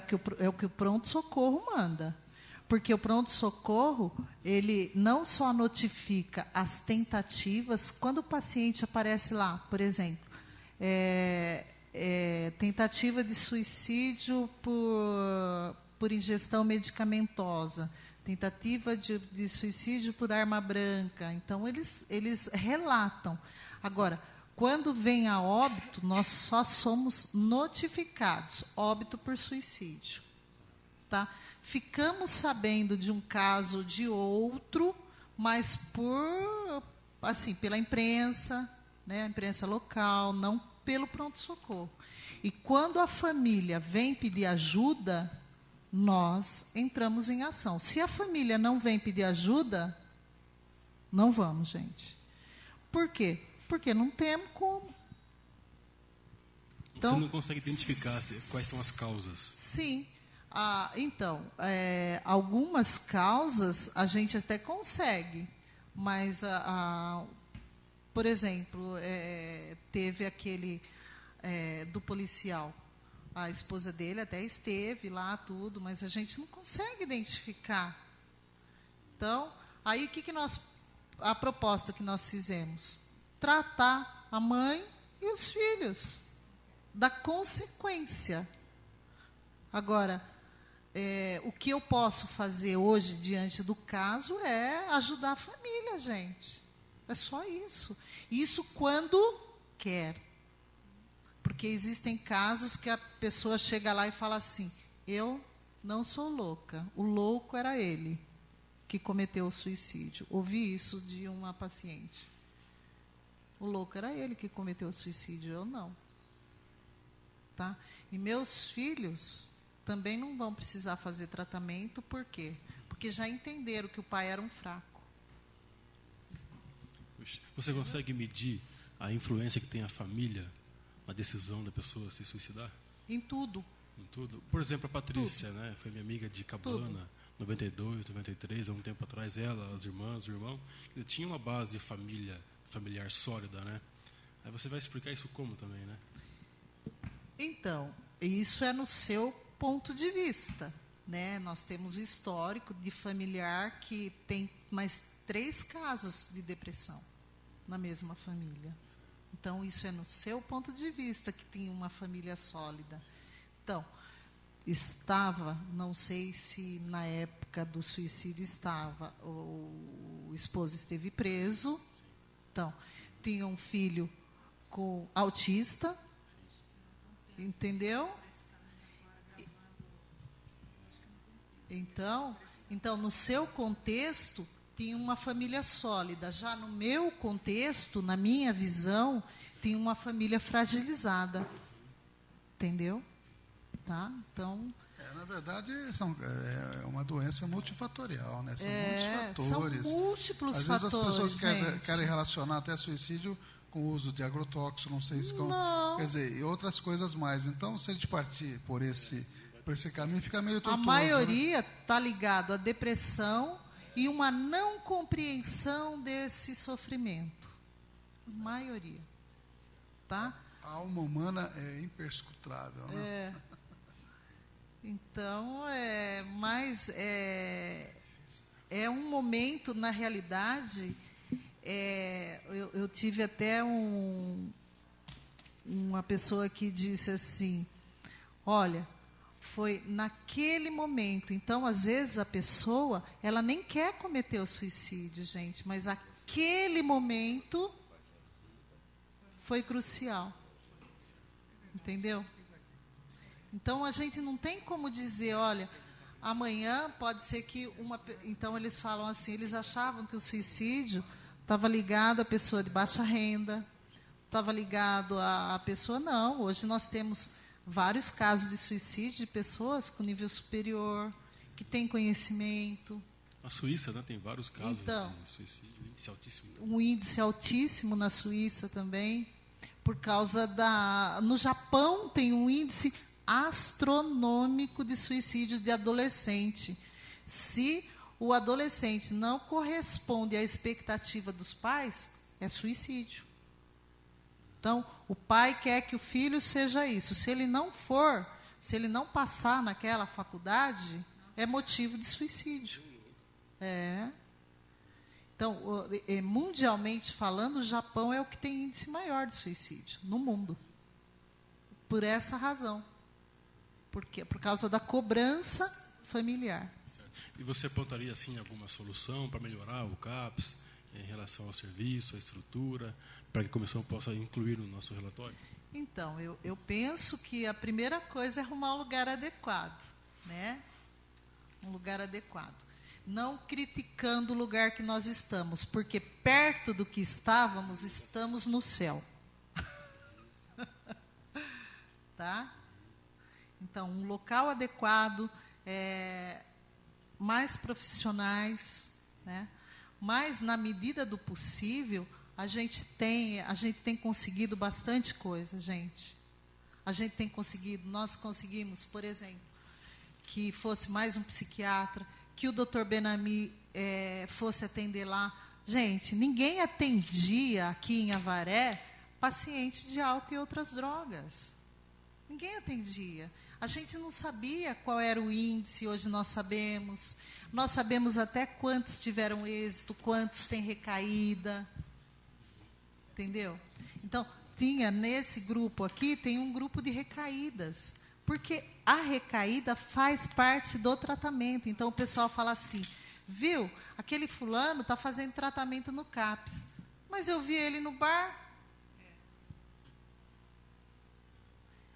o que o pronto-socorro manda. Porque o pronto-socorro, ele não só notifica as tentativas, quando o paciente aparece lá, por exemplo, tentativa de suicídio por ingestão medicamentosa, tentativa de suicídio por arma branca. Então, eles relatam. Agora, quando vem a óbito, nós só somos notificados, óbito por suicídio. Tá? Ficamos sabendo de um caso de outro, mas pela imprensa, né, a imprensa local, não pelo pronto-socorro. E quando a família vem pedir ajuda, nós entramos em ação. Se a família não vem pedir ajuda, não vamos, gente. Por quê? Porque não temos como. Então, você não consegue identificar quais são as causas? Sim. Então, algumas causas a gente até consegue, mas, por exemplo, teve aquele do policial. A esposa dele até esteve lá, tudo, mas a gente não consegue identificar. Então, aí a proposta que nós fizemos? Tratar a mãe e os filhos da consequência. Agora, o que eu posso fazer hoje diante do caso é ajudar a família, gente. É só isso. Isso quando quer. Porque existem casos que a pessoa chega lá e fala assim: eu não sou louca, o louco era ele que cometeu o suicídio. Ouvi isso de uma paciente. O louco era ele que cometeu o suicídio, eu não. Tá? E meus filhos também não vão precisar fazer tratamento, por quê? Porque já entenderam que o pai era um fraco. Você consegue medir a influência que tem a família na decisão da pessoa se suicidar? Em tudo. Em tudo. Por exemplo, a Patrícia, né, foi minha amiga de Cabana, tudo. 92, 93, há um tempo atrás, ela, as irmãs, o irmão, tinha uma base familiar sólida, né? Aí você vai explicar isso como também, né? Então, isso é no seu ponto de vista, né? Nós temos o histórico de familiar que tem mais 3 casos de depressão na mesma família. Então, isso é no seu ponto de vista que tem uma família sólida. Então, não sei se na época do suicídio o esposo esteve preso. Então, tinha um filho com autista, entendeu? Então, no seu contexto, tinha uma família sólida. Já no meu contexto, na minha visão, tinha uma família fragilizada. Entendeu? Tá? Então, na verdade, é uma doença multifatorial, né? São muitos fatores. São múltiplos Às fatores. Às vezes as pessoas querem relacionar até suicídio com o uso de agrotóxico, não sei se... Quer dizer, e outras coisas mais. Então, se a gente partir por esse caminho, fica meio tortuoso. A maioria está ligado à depressão e uma não compreensão desse sofrimento. A maioria. Tá? A alma humana é imperscrutável, né? Então, mas é um momento, na realidade, eu tive até uma pessoa que disse assim, olha, foi naquele momento. Então, às vezes, a pessoa, ela nem quer cometer o suicídio, gente, mas aquele momento foi crucial. Entendeu? Então, a gente não tem como dizer, olha, amanhã pode ser que Então, eles falam assim, eles achavam que o suicídio estava ligado à pessoa de baixa renda, estava ligado à pessoa... Não, hoje nós temos vários casos de suicídio de pessoas com nível superior, que têm conhecimento. A Suíça, né, tem vários casos de suicídio, índice altíssimo. Um índice altíssimo na Suíça também, por causa No Japão tem um índice astronômico de suicídio de adolescente. Se o adolescente não corresponde à expectativa dos pais, é suicídio. Então, o pai quer que o filho seja isso. Se ele não for, se ele não passar naquela faculdade, é motivo de suicídio. Então, mundialmente falando, o Japão é o que tem índice maior de suicídio no mundo. Por essa razão. Por causa da cobrança familiar. Certo. E você apontaria, assim, alguma solução para melhorar o CAPS em relação ao serviço, à estrutura, para que a comissão possa incluir no nosso relatório? Então, eu penso que a primeira coisa é arrumar um lugar adequado, né? Um lugar adequado. Não criticando o lugar que nós estamos, porque perto do que estamos no céu. Tá? Então, um local adequado, mais profissionais, né? Mas, na medida do possível, a gente tem conseguido bastante coisa, gente. a gente tem conseguido, nós conseguimos, por exemplo, que fosse mais um psiquiatra, que o doutor Benami fosse atender lá. Gente, ninguém atendia aqui em Avaré paciente de álcool e outras drogas. Ninguém atendia. A gente não sabia qual era o índice, hoje nós sabemos. Nós sabemos até quantos tiveram êxito, quantos têm recaída. Entendeu? Então, nesse grupo aqui, tem um grupo de recaídas. Porque a recaída faz parte do tratamento. Então, o pessoal fala assim, viu, aquele fulano está fazendo tratamento no CAPS, mas eu vi ele no bar.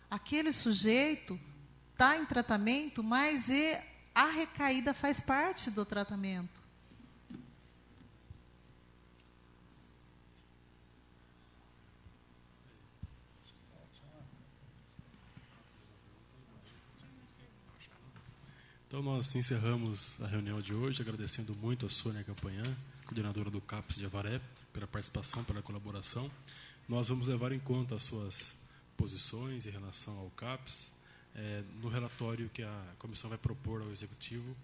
Aquele sujeito está em tratamento, mas a recaída faz parte do tratamento. Então, nós encerramos a reunião de hoje, agradecendo muito a Sônia Campanhã, coordenadora do CAPS de Avaré, pela participação, pela colaboração. Nós vamos levar em conta as suas posições em relação ao CAPS, no relatório que a comissão vai propor ao Executivo,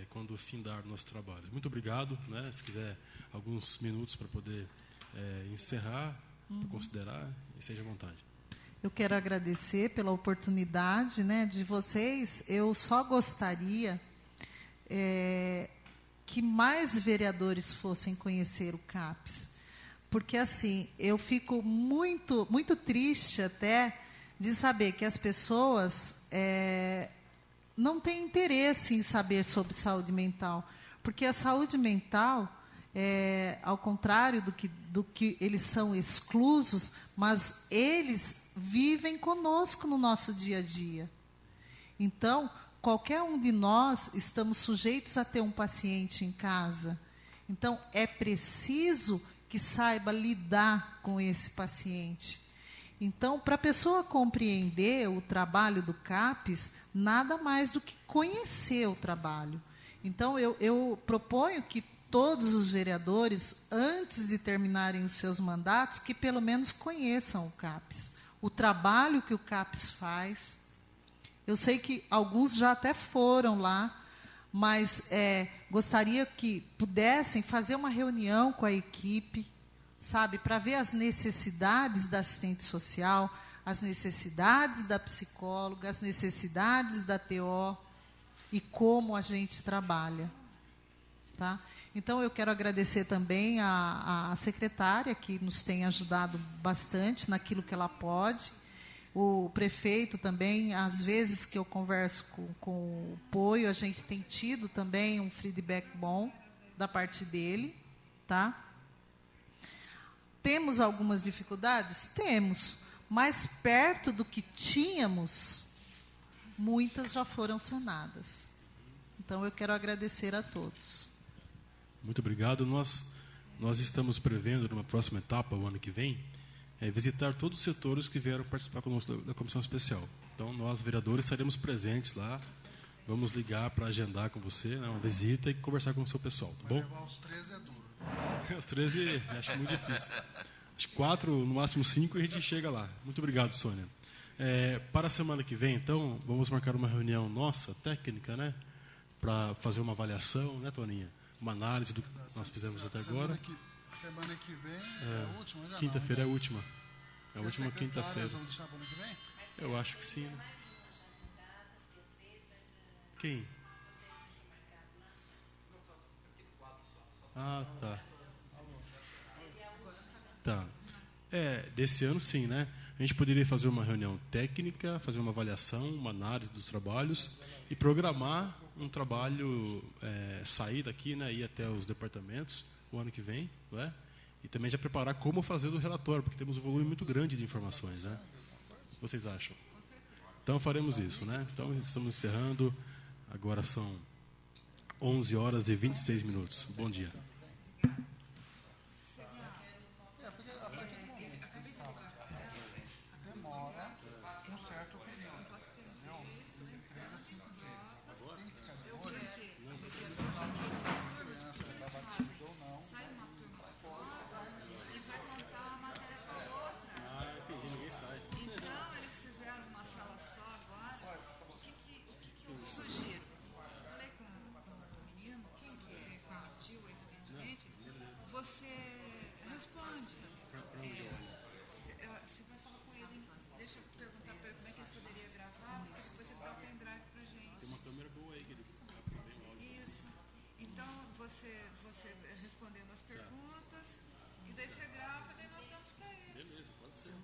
quando findar o nosso trabalho. Muito obrigado. Né? Se quiser alguns minutos para poder encerrar, para considerar, seja à vontade. Eu quero agradecer pela oportunidade, né, de vocês. Eu só gostaria que mais vereadores fossem conhecer o CAPS. Porque, assim, eu fico muito, muito triste até de saber que as pessoas não têm interesse em saber sobre saúde mental. Porque a saúde mental, ao contrário do que eles são exclusos, mas eles vivem conosco no nosso dia a dia. Então, qualquer um de nós estamos sujeitos a ter um paciente em casa. Então, é preciso que saiba lidar com esse paciente. Então, para a pessoa compreender o trabalho do CAPS, nada mais do que conhecer o trabalho. Então, eu proponho que todos os vereadores, antes de terminarem os seus mandatos, que pelo menos conheçam o CAPS, o trabalho que o CAPS faz. Eu sei que alguns já até foram lá, mas gostaria que pudessem fazer uma reunião com a equipe, sabe, para ver as necessidades da assistente social, as necessidades da psicóloga, as necessidades da TO e como a gente trabalha. Tá? Então, eu quero agradecer também a secretária, que nos tem ajudado bastante naquilo que ela pode. O prefeito também, às vezes que eu converso com o Poio, a gente tem tido também um feedback bom da parte dele. Tá? Temos algumas dificuldades? Temos. Mas perto do que tínhamos, muitas já foram sanadas. Então, eu quero agradecer a todos. Muito obrigado. Nós estamos prevendo, numa próxima etapa, o ano que vem, visitar todos os setores que vieram participar conosco da comissão especial. Então, nós, vereadores, estaremos presentes lá. Vamos ligar para agendar com você, né, uma visita e conversar com o seu pessoal. Tá bom? Levar os 13 é duro. Os 13 acho muito difícil. Acho que 4, no máximo 5, a gente chega lá. Muito obrigado, Sônia. Para a semana que vem, então, vamos marcar uma reunião nossa, técnica, né, para fazer uma avaliação, né, Toninha? Uma análise do que nós fizemos até agora. Semana que vem é a última, já quinta-feira não, é a última. É a última quinta-feira. Vamos deixar para o ano que vem? Eu acho que sim. Né? Quem? Ah, tá. Tá. Desse ano sim, né? A gente poderia fazer uma reunião técnica, fazer uma avaliação, uma análise dos trabalhos e programar um trabalho, sair daqui, né, ir até os departamentos o ano que vem, não é? E também já preparar como fazer o relatório, porque temos um volume muito grande de informações, né? O que vocês acham? Então faremos isso, né? Então estamos encerrando, agora são 11h26. Bom dia. Então, eles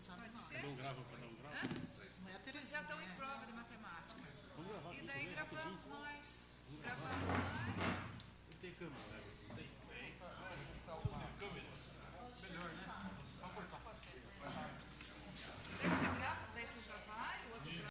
Pode ser? Cada um grava, cada um grava. Pois é, estão em prova de matemática. E daí gravamos nós.